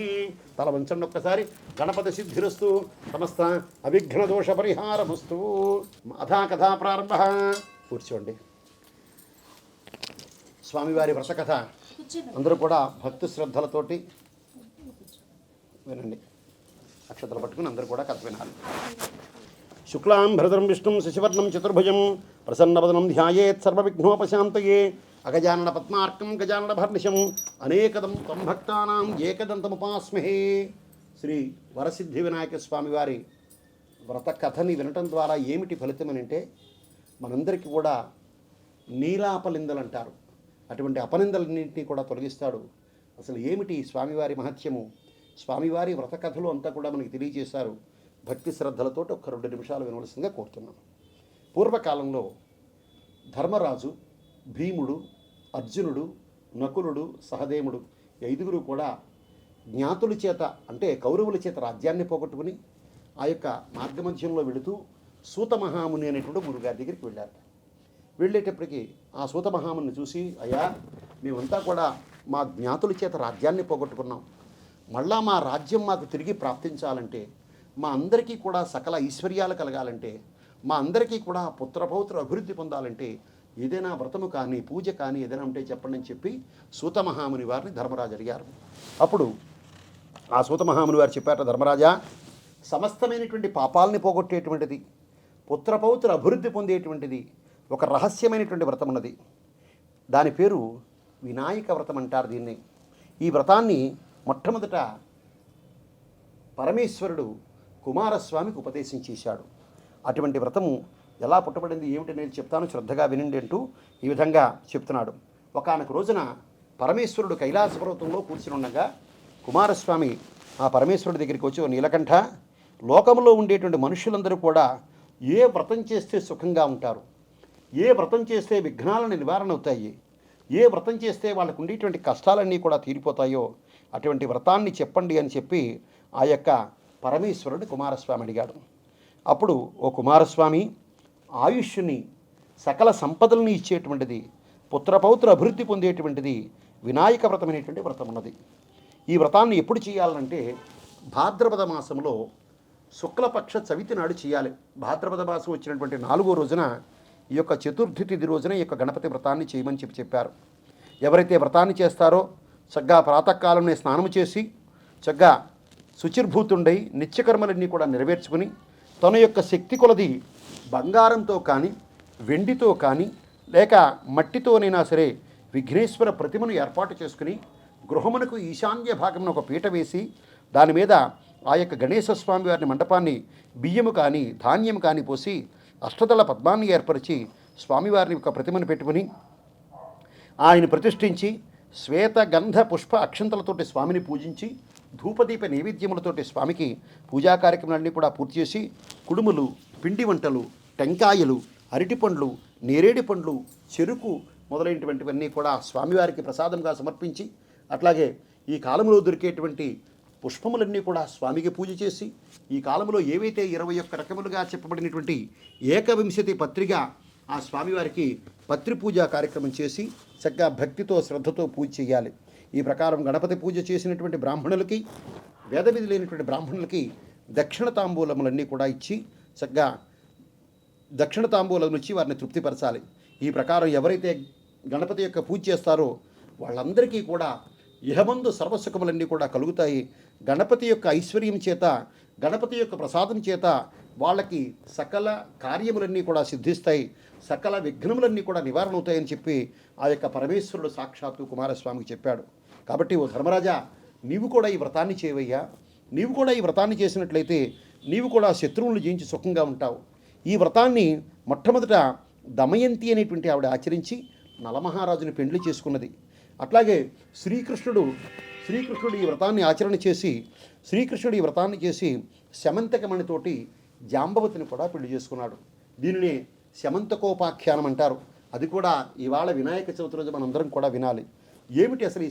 తల వంచండి ఒక్కసారి. గణపతి సిద్ధిరస్తు. సమస్త అవిఘ్న దోష పరిహారమస్తు. అథా కథా ప్రారంభ. కూర్చోండి. స్వామివారి వ్రతకథ అందరూ కూడా భక్తి శ్రద్ధలతోటి వినండి. అక్షతలు పట్టుకుని అందరూ కూడా కథ వినాలి. శుక్లాం భరతరం విష్ణుం శశివర్ణం చతుర్భుజం ప్రసన్నవదనం ధ్యాయేత్ సర్వవిఘ్నోపశాంతయే. అగజానన పద్మార్కం గజానన భర్నిశం అనేకదం తం భక్తానాం ఏకదంతముపాస్మహే. శ్రీ వరసిద్ధి వినాయక స్వామివారి వ్రత కథని వినటం ద్వారా ఏమిటి ఫలితం అని అంటే, మనందరికీ కూడా నీలాపనిందలు అంటారు. అటువంటి అపనిందలన్నింటినీ కూడా తొలగిస్తాడు. అసలు ఏమిటి స్వామివారి మహత్యము, స్వామివారి వ్రత కథలు అంతా కూడా మనకి తెలియజేశారు. భక్తి శ్రద్ధలతో ఒక 2 నిమిషాలు వినవలసిందిగా కోరుతున్నాం. పూర్వకాలంలో ధర్మరాజు, భీముడు, అర్జునుడు, నకులుడు, సహదేవుడు 5 కూడా జ్ఞాతుల చేత అంటే కౌరవుల చేత రాజ్యాన్ని పోగొట్టుకుని ఆ యొక్క మార్గమధ్యంలో వెళుతూ సూతమహాముని అనేటువంటి గురుగారి దగ్గరికి వెళ్ళారు. వెళ్ళేటప్పటికి ఆ సూతమహాముని చూసి, అయ్యా మేమంతా కూడా మా జ్ఞాతుల చేత రాజ్యాన్ని పోగొట్టుకున్నాం, మళ్ళా మా రాజ్యం మాకు తిరిగి ప్రాప్తించాలంటే, మా అందరికీ కూడా సకల ఐశ్వర్యాలు కలగాలంటే, మా అందరికీ కూడా పుత్రపౌత్ర అభివృద్ధి పొందాలంటే ఏదైనా వ్రతము కానీ పూజ కానీ ఏదైనా ఉంటే చెప్పండి అని చెప్పి సూతమహాముని వారిని ధర్మరాజు అడిగారు. అప్పుడు ఆ సూతమహాముని వారు చెప్పారట, ధర్మరాజా, సమస్తమైనటువంటి పాపాలని పోగొట్టేటువంటిది, పుత్రపౌత్ర అభివృద్ధి పొందేటువంటిది ఒక రహస్యమైనటువంటి వ్రతం ఉన్నది. దాని పేరు వినాయక వ్రతం అంటారు దీన్ని. ఈ వ్రతాన్ని మొట్టమొదట పరమేశ్వరుడు కుమారస్వామికి ఉపదేశం చేశాడు. అటువంటి వ్రతము ఎలా పుట్టబడింది ఏమిటి నేను చెప్తాను, శ్రద్ధగా వినండి అంటూ ఈ విధంగా చెప్తున్నాడు. ఒకానొక రోజున పరమేశ్వరుడు కైలాస పర్వతంలో కూర్చుని ఉండగా కుమారస్వామి ఆ పరమేశ్వరుడి దగ్గరికి వచ్చి, ఓ నీలకంఠ, లోకంలో ఉండేటువంటి మనుషులందరూ కూడా ఏ వ్రతం చేస్తే సుఖంగా ఉంటారు, ఏ వ్రతం చేస్తే విఘ్నాలను నివారణ అవుతాయి, ఏ వ్రతం చేస్తే వాళ్ళకు ఉండేటువంటి కష్టాలన్నీ కూడా తీరిపోతాయో అటువంటి వ్రతాన్ని చెప్పండి అని చెప్పి ఆ యొక్క పరమేశ్వరుడు కుమారస్వామి అడిగాడు. అప్పుడు, ఓ కుమారస్వామి, ఆయుష్ని సకల సంపదలను ఇచ్చేటువంటిది, పుత్రపౌత్ర అభివృద్ధి పొందేటువంటిది వినాయక వ్రతం అనేటువంటి వ్రతం ఉన్నది. ఈ వ్రతాన్ని ఎప్పుడు చేయాలంటే భాద్రపద మాసంలో శుక్లపక్ష చవితి నాడు చేయాలి. భాద్రపద మాసం వచ్చినటువంటి 4వ రోజున ఈ యొక్క చతుర్థి తిథి రోజున ఈ యొక్క గణపతి వ్రతాన్ని చేయమని చెప్పారు. ఎవరైతే వ్రతాన్ని చేస్తారో చక్కగా ప్రాతకాలంలో స్నానం చేసి చక్కగా శుచిర్భూతుండై నిత్యకర్మలన్నీ కూడా నెరవేర్చుకుని తన యొక్క శక్తి కొలది బంగారంతో కానీ వెండితో కానీ లేక మట్టితోనైనా సరే విఘ్నేశ్వర ప్రతిమను ఏర్పాటు చేసుకుని గృహమునకు ఈశాన్య భాగమున ఒక పీట వేసి దాని మీద ఆ యొక్క గణేశ స్వామి వారిని మండపాన్ని బియ్యము కానీ ధాన్యం కానీ పోసి అష్టదళ పద్మాన్ని ఏర్పరిచి స్వామివారిని ఒక ప్రతిమను పెట్టుకుని ఆయన ప్రతిష్ఠించి శ్వేత గంధ పుష్ప అక్షంతలతోటి స్వామిని పూజించి ధూపదీప నైవేద్యములతోటి స్వామికి పూజా కార్యక్రమాలన్నీ కూడా పూర్తి చేసి కుడుములు, పిండి వంటలు, టెంకాయలు, అరటిపండ్లు, నేరేడి పండ్లు, చెరుకు మొదలైనటువంటివన్నీ కూడా స్వామివారికి ప్రసాదంగా సమర్పించి అట్లాగే ఈ కాలంలో దొరికేటువంటి పుష్పములన్నీ కూడా స్వామికి పూజ చేసి ఈ కాలంలో ఏవైతే 21 రకములుగా చెప్పబడినటువంటి ఏకవింశతి పత్రిక ఆ స్వామివారికి పత్రి పూజా కార్యక్రమం చేసి చక్కగా భక్తితో శ్రద్ధతో పూజ చేయాలి. ఈ ప్రకారం గణపతి పూజ చేసినటువంటి బ్రాహ్మణులకి, వేదవిధి లేనటువంటి బ్రాహ్మణులకి దక్షిణ తాంబూలములన్నీ కూడా ఇచ్చి చక్కగా దక్షిణ తాంబూలం ఇచ్చి వారిని తృప్తిపరచాలి. ఈ ప్రకారం ఎవరైతే గణపతి యొక్క పూజ చేస్తారో వాళ్ళందరికీ కూడా ఇహమందు సర్వసుఖములన్నీ కూడా కలుగుతాయి. గణపతి యొక్క ఐశ్వర్యం చేత, గణపతి యొక్క ప్రసాదం చేత వాళ్ళకి సకల కార్యములన్నీ కూడా సిద్ధిస్తాయి, సకల విఘ్నములన్నీ కూడా నివారణ అవుతాయని చెప్పి ఆ యొక్క పరమేశ్వరుడు సాక్షాత్తు కుమారస్వామికి చెప్పాడు. కాబట్టి ఓ ధర్మరాజా, నీవు కూడా ఈ వ్రతాన్ని చేయవయ్యా. నీవు కూడా ఈ వ్రతాన్ని చేసినట్లయితే నీవు కూడా శత్రువులను జయించి సుఖంగా ఉంటావు. ఈ వ్రతాన్ని మొట్టమొదట దమయంతి అనేటువంటి ఆవిడ ఆచరించి నలమహారాజుని పెండ్లి చేసుకున్నది. అట్లాగే శ్రీకృష్ణుడు ఈ వ్రతాన్ని ఆచరణ చేసి శమంతకమణితోటి జాంబవతిని కూడా పెళ్లి చేసుకున్నాడు. దీనిని శమంతకోపాఖ్యానం అంటారు. అది కూడా ఇవాళ వినాయక చవితి రోజు మనందరం కూడా వినాలి. ఏమిటి అసలు ఈ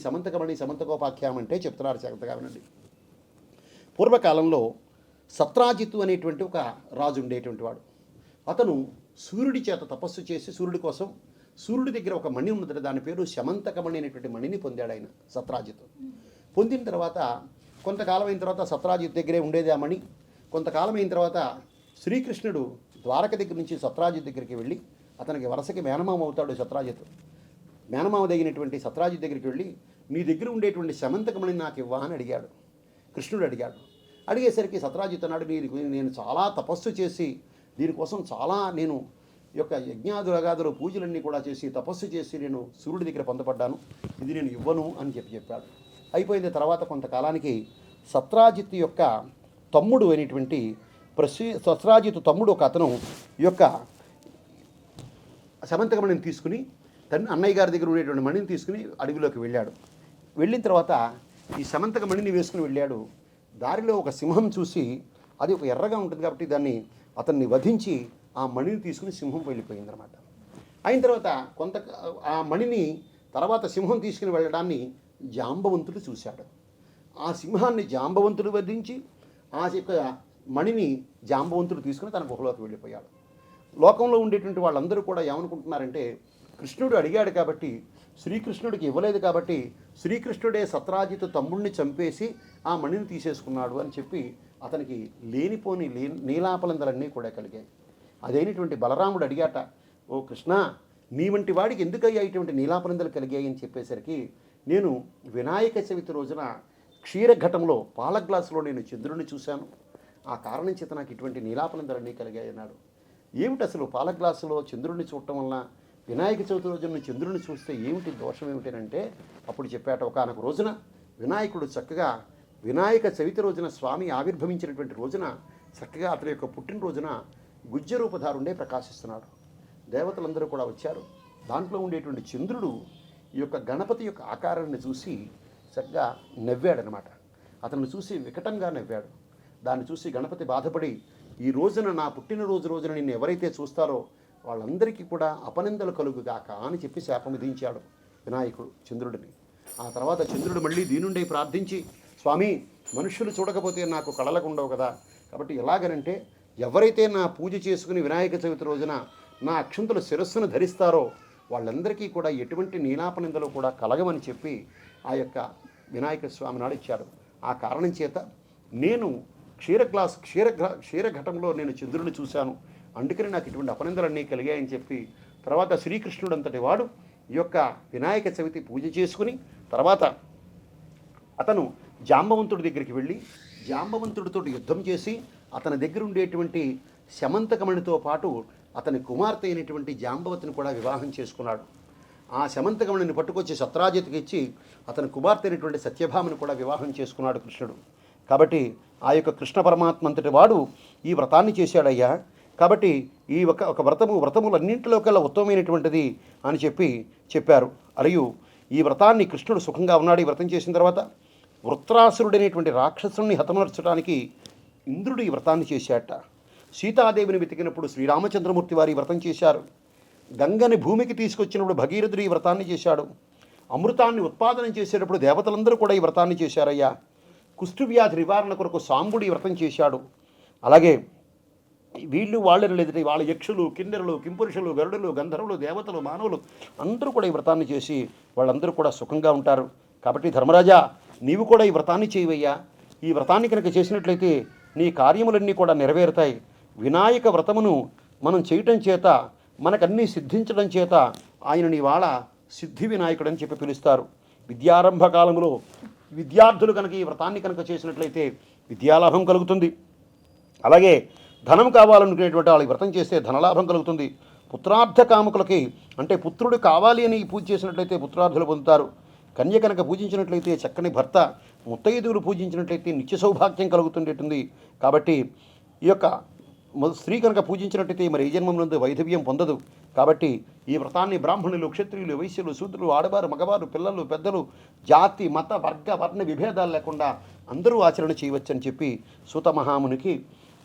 శమంతకోపాఖ్యానం అంటే చెప్తున్నారు, జాగ్రత్తగా వినండి. పూర్వకాలంలో సత్రాజిత్తు అనేటువంటి ఒక రాజు ఉండేటువంటి వాడు. అతను సూర్యుడి చేత తపస్సు చేసి సూర్యుడి దగ్గర ఒక మణి ఉన్నది, దాని పేరు శమంతకమణి అనేటువంటి మణిని పొందాడు ఆయన సత్రాజిత్తు. పొందిన తర్వాత కొంతకాలం అయిన తర్వాత సత్రాజిత్ దగ్గరే ఉండేది ఆ మణి. కొంతకాలం అయిన తర్వాత శ్రీకృష్ణుడు ద్వారక దగ్గర నుంచి సత్రాజిత్ దగ్గరికి వెళ్ళి, అతనికి వరసకి మేనమామ అవుతాడు సత్రాజిత్. మేనమామ దగ్గినటువంటి సత్రాజిత్ దగ్గరికి వెళ్ళి, నీ దగ్గర ఉండేటువంటి శమంతకమణిని నాకు ఇవ్వా అని అడిగాడు. కృష్ణుడు అడిగాడు. అడిగేసరికి సత్రాజిత్ అన్నాడు, నేను చాలా తపస్సు చేసి దీనికోసం చాలా నేను యొక్క యజ్ఞాదురగాదులు పూజలన్నీ కూడా చేసి తపస్సు చేసి నేను సూర్యుడి దగ్గర పొందపడ్డాను, ఇది నేను ఇవ్వను అని చెప్పాడు. అయిపోయిన తర్వాత కొంతకాలానికి సత్రాజిత్ యొక్క తమ్ముడు అయినటువంటి సత్రాజిత్ తమ్ముడు ఒక అతను ఈ యొక్క శమంతకమణిని తీసుకుని అన్నయ్య గారి దగ్గర ఉండేటువంటి మణిని తీసుకుని అడవిలోకి వెళ్ళాడు. వెళ్ళిన తర్వాత ఈ శమంతకమణిని వేసుకుని వెళ్ళాడు. దారిలో ఒక సింహం చూసి, అది ఒక ఎర్రగా ఉంటుంది కాబట్టి అతన్ని వధించి ఆ మణిని తీసుకుని సింహం వెళ్ళిపోయిందనమాట. అయిన తర్వాత ఆ మణిని తర్వాత సింహం తీసుకుని వెళ్ళడాన్ని జాంబవంతుడు చూశాడు. ఆ సింహాన్ని జాంబవంతుడు వధించి ఆ యొక్క మణిని జాంబవంతుడు తీసుకుని తన గుహలోకి వెళ్ళిపోయాడు. లోకంలో ఉండేటువంటి వాళ్ళందరూ కూడా ఏమనుకుంటున్నారంటే, కృష్ణుడు అడిగాడు కాబట్టి, శ్రీకృష్ణుడికి ఇవ్వలేదు కాబట్టి శ్రీకృష్ణుడే సత్రాజిత్ తమ్ముడిని చంపేసి ఆ మణిని తీసేసుకున్నాడు అని చెప్పి అతనికి లేనిపోని నీలాపలందలన్నీ కూడా కలిగాయి. అదైనటువంటి బలరాముడు అడిగాట, ఓ కృష్ణ, నీ వంటి వాడికి ఎందుకయ్యా ఇటువంటి నీలాపలందలు కలిగాయి అని చెప్పేసరికి, నేను వినాయక చవితి రోజున క్షీరఘటంలో పాల గ్లాసులో నేను చంద్రుడిని చూశాను, ఆ కారణం చేత నాకు ఇటువంటి నీలాపలందలన్నీ కలిగాయి అన్నాడు. ఏమిటి అసలు పాల గ్లాసులో చంద్రుడిని చూడటం వలన వినాయక చవితి రోజున చంద్రుడిని చూస్తే ఏమిటి దోషం ఏమిటనంటే, అప్పుడు చెప్పాట, ఒకానొక రోజున వినాయకుడు చక్కగా వినాయక చవితి రోజున స్వామి ఆవిర్భవించినటువంటి రోజున చక్కగా అతని యొక్క పుట్టినరోజున గుజ్జ రూపధారుండే ప్రకాశిస్తున్నాడు. దేవతలందరూ కూడా వచ్చారు. దాంట్లో ఉండేటువంటి చంద్రుడు ఈ యొక్క గణపతి యొక్క ఆకారాన్ని చూసి చక్కగా నవ్వాడనమాట. అతన్ని చూసి వికటంగా నవ్వాడు. దాన్ని చూసి గణపతి బాధపడి, ఈ రోజున నా పుట్టినరోజు రోజున నిన్ను ఎవరైతే చూస్తారో వాళ్ళందరికీ కూడా అపనిందలు కలుగుగాక అని చెప్పి శాపం విధించాడు వినాయకుడు చంద్రుడిని. ఆ తర్వాత చంద్రుడు మళ్ళీ దీనుండే ప్రార్థించి, స్వామి మనుష్యులు చూడకపోతే నాకు కళలకు ఉండవు కదా, కాబట్టి ఎలాగనంటే ఎవరైతే నా పూజ చేసుకుని వినాయక చవితి రోజున నా అక్షంతుల శిరస్సును ధరిస్తారో వాళ్ళందరికీ కూడా ఎటువంటి నీలాపనిందలు కూడా కలగమని చెప్పి ఆ యొక్క వినాయక స్వామి నాడు ఇచ్చాడు. ఆ కారణం చేత నేను క్షీరఘటంలో నేను చంద్రుడిని చూశాను, అందుకని నాకు ఇటువంటి అపనిందలన్నీ కలిగాయని చెప్పి తర్వాత శ్రీకృష్ణుడు అంతటి వాడు ఈ యొక్క వినాయక చవితి పూజ చేసుకుని తర్వాత అతను జాంబవంతుడి దగ్గరికి వెళ్ళి జాంబవంతుడితో యుద్ధం చేసి అతని దగ్గర ఉండేటువంటి శమంతకమణితో పాటు అతని కుమార్తె అయినటువంటి జాంబవతిని కూడా వివాహం చేసుకున్నాడు. ఆ శమంతకమణిని పట్టుకొచ్చి సత్రాజిత్కి ఇచ్చి అతని కుమార్తె అయినటువంటి సత్యభామను కూడా వివాహం చేసుకున్నాడు కృష్ణుడు. కాబట్టి ఆ యొక్క కృష్ణ పరమాత్మ అంతటి వాడు ఈ వ్రతాన్ని చేశాడయ్యా. కాబట్టి ఈ ఒక వ్రతములన్నింటిలో కల్లా ఉత్తమమైనటువంటిది అని చెప్పారు. మరియు ఈ వ్రతాన్ని కృష్ణుడు సుఖంగా ఉన్నాడు. ఈ వ్రతం చేసిన తర్వాత వృత్రాసురుడైనటువంటి రాక్షసుని హతమర్చడానికి ఇంద్రుడు ఈ వ్రతాన్ని చేశాట. సీతాదేవిని వెతికినప్పుడు శ్రీరామచంద్రమూర్తి వారి వ్రతం చేశారు. గంగని భూమికి తీసుకొచ్చినప్పుడు భగీరథుడు ఈ వ్రతాన్ని చేశాడు. అమృతాన్ని ఉత్పాదనం చేసేటప్పుడు దేవతలందరూ కూడా ఈ వ్రతాన్ని చేశారయ్యా. కుష్ఠవ్యాధి నివారణ కొరకు సాంబుడు ఈ వ్రతం చేశాడు. అలాగే వాళ్ళని లేదంటే వాళ్ళ యక్షులు, కిన్నెరులు, కింపురుషులు, గరుడులు, గంధర్వులు, దేవతలు, మానవులు అందరూ కూడా ఈ వ్రతాన్ని చేసి వాళ్ళందరూ కూడా సుఖంగా ఉంటారు. కాబట్టి ధర్మరాజా నీవు కూడా ఈ వ్రతాన్ని చేయవయ్యా. ఈ వ్రతాన్ని కనుక చేసినట్లయితే నీ కార్యములన్నీ కూడా నెరవేరుతాయి. వినాయక వ్రతమును మనం చేయటం చేత మనకన్నీ సిద్ధించడం చేత ఆయనని వాళ్ళ సిద్ధి వినాయకుడు అని చెప్పి పిలుస్తారు. విద్యారంభ కాలంలో విద్యార్థులు కనుక ఈ వ్రతాన్ని కనుక చేసినట్లయితే విద్యాలాభం కలుగుతుంది. అలాగే ధనం కావాలనుకునేటువంటి వాళ్ళకి వ్రతం చేస్తే ధనలాభం కలుగుతుంది. పుత్రార్థ కాముకులకి అంటే పుత్రుడు కావాలి అని పూజ చేసినట్లయితే పుత్రార్థులు పొందుతారు. కన్య కనుక పూజించినట్లయితే చక్కని భర్త, ముత్తైదువులు పూజించినట్లయితే నిత్య సౌభాగ్యం కలుగుతుండేటుంది. కాబట్టి ఈ యొక్క స్త్రీ కనుక పూజించినట్లయితే మరి ఈ జన్మం వైధవ్యం పొందదు. కాబట్టి ఈ వ్రతాన్ని బ్రాహ్మణులు, క్షత్రియులు, వైశ్యులు, శూద్రులు, ఆడవారు, మగవారు, పిల్లలు, పెద్దలు, జాతి, మత, వర్గ, వర్ణ విభేదాలు లేకుండా అందరూ ఆచరణ చేయవచ్చని చెప్పి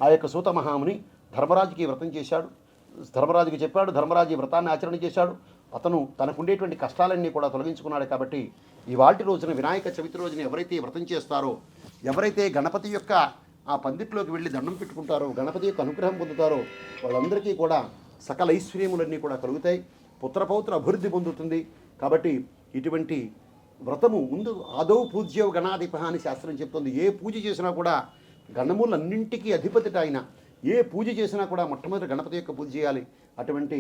ఆ యొక్క సూత మహాముని ధర్మరాజుకి వ్రతం చేశాడు. ధర్మరాజుకి చెప్పాడు. ధర్మరాజు ఈ వ్రతాన్ని ఆచరణ చేశాడు. అతను తనకుండేటువంటి కష్టాలన్నీ కూడా తొలగించుకున్నాడు. కాబట్టి ఇవాల్టి రోజున వినాయక చవితి రోజున ఎవరైతే వ్రతం చేస్తారో, ఎవరైతే గణపతి యొక్క ఆ పందిట్లోకి వెళ్ళి దండం పెట్టుకుంటారో, గణపతి యొక్క అనుగ్రహం పొందుతారో వాళ్ళందరికీ కూడా సకల ఐశ్వర్యములన్నీ కూడా కలుగుతాయి. పుత్రపౌత్ర అభివృద్ధి పొందుతుంది. కాబట్టి ఇటువంటి వ్రతము ముందు ఆదౌ పూజ్యో గణాధిప అని శాస్త్రం చెప్తుంది. ఏ పూజ చేసినా కూడా గణములన్నింటికీ అధిపతిట ఆయన. ఏ పూజ చేసినా కూడా మొట్టమొదటి గణపతి యొక్క పూజ చేయాలి. అటువంటి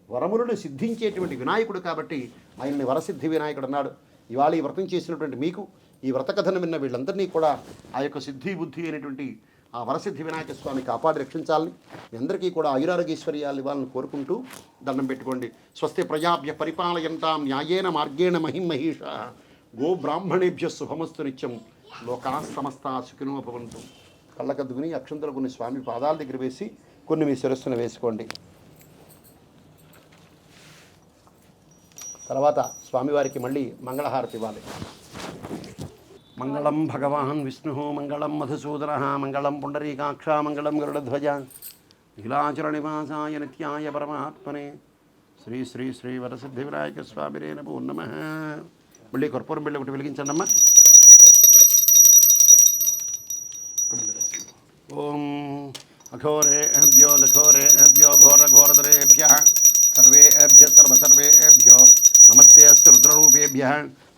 వరములను సిద్ధించేటువంటి వినాయకుడు కాబట్టి ఆయన్ని వరసిద్ధి వినాయకుడు అన్నాడు. ఇవాళ ఈ వ్రతం చేసినటువంటి మీకు, ఈ వ్రత కథను విన్న వీళ్ళందరినీ కూడా ఆ యొక్క సిద్ధి బుద్ధి అయినటువంటి ఆ వరసిద్ధి వినాయక స్వామి కాపాడి రక్షించాలని, మీ అందరికీ కూడా ఆయురారోగ్యైశ్వర్యాలు ఇవ్వాలని కోరుకుంటూ దండం పెట్టుకోండి. స్వస్తి ప్రజాభ్య పరిపాలయంతాం న్యాయేన మార్గేణ మహిమహీష గో బ్రాహ్మణేభ్య శుభమస్తు నిత్యం లోకా సమస్త సుఖినో భవంతు. కళ్ళకద్దుకుని అక్షంతలు కొన్ని స్వామి పాదాల దగ్గర వేసి కొన్ని మీ శిరస్సును వేసుకోండి. తర్వాత స్వామివారికి మళ్ళీ మంగళహారతి ఇవ్వాలి. మంగళం భగవాన్ విష్ణు, మంగళం మధుసూదన, మంగళం పుండరీకాక్ష, మంగళం గరుడధ్వజ, నీలాచల నివాసాయ నిత్యాయ పరమాత్మనే శ్రీ శ్రీ శ్రీ వరసిద్ధి వినాయక స్వామినే నమో నమః. మళ్ళీ కర్పూరం బిళ్ళ ఒకటి వెలిగించండి అమ్మా. ఓం అఘోరేభ్యో దఘోరేభ్యో ఘోరఘోరధరేభ్యః సర్వేభ్యः సర్వసర్వేభ్యో నమస్తే అస్తు రుద్రరూపేభ్యः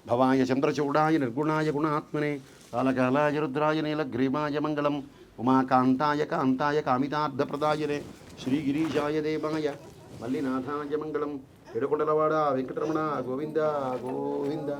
భవాయ చంద్రచూడాయ నిర్గుణాయ గుణాత్మనే కాలకాలాయ రుద్రాయ నీలగ్రీవాయ మంగళం ఉమాకాంతాయ కాంతాయ కామితార్థప్రదాయనే శ్రీగిరీశాయ దేవాయ మల్లినాథాయ మంగళం. ఏడుకొండలవాడ వెంకటరమణ గోవింద గోవింద.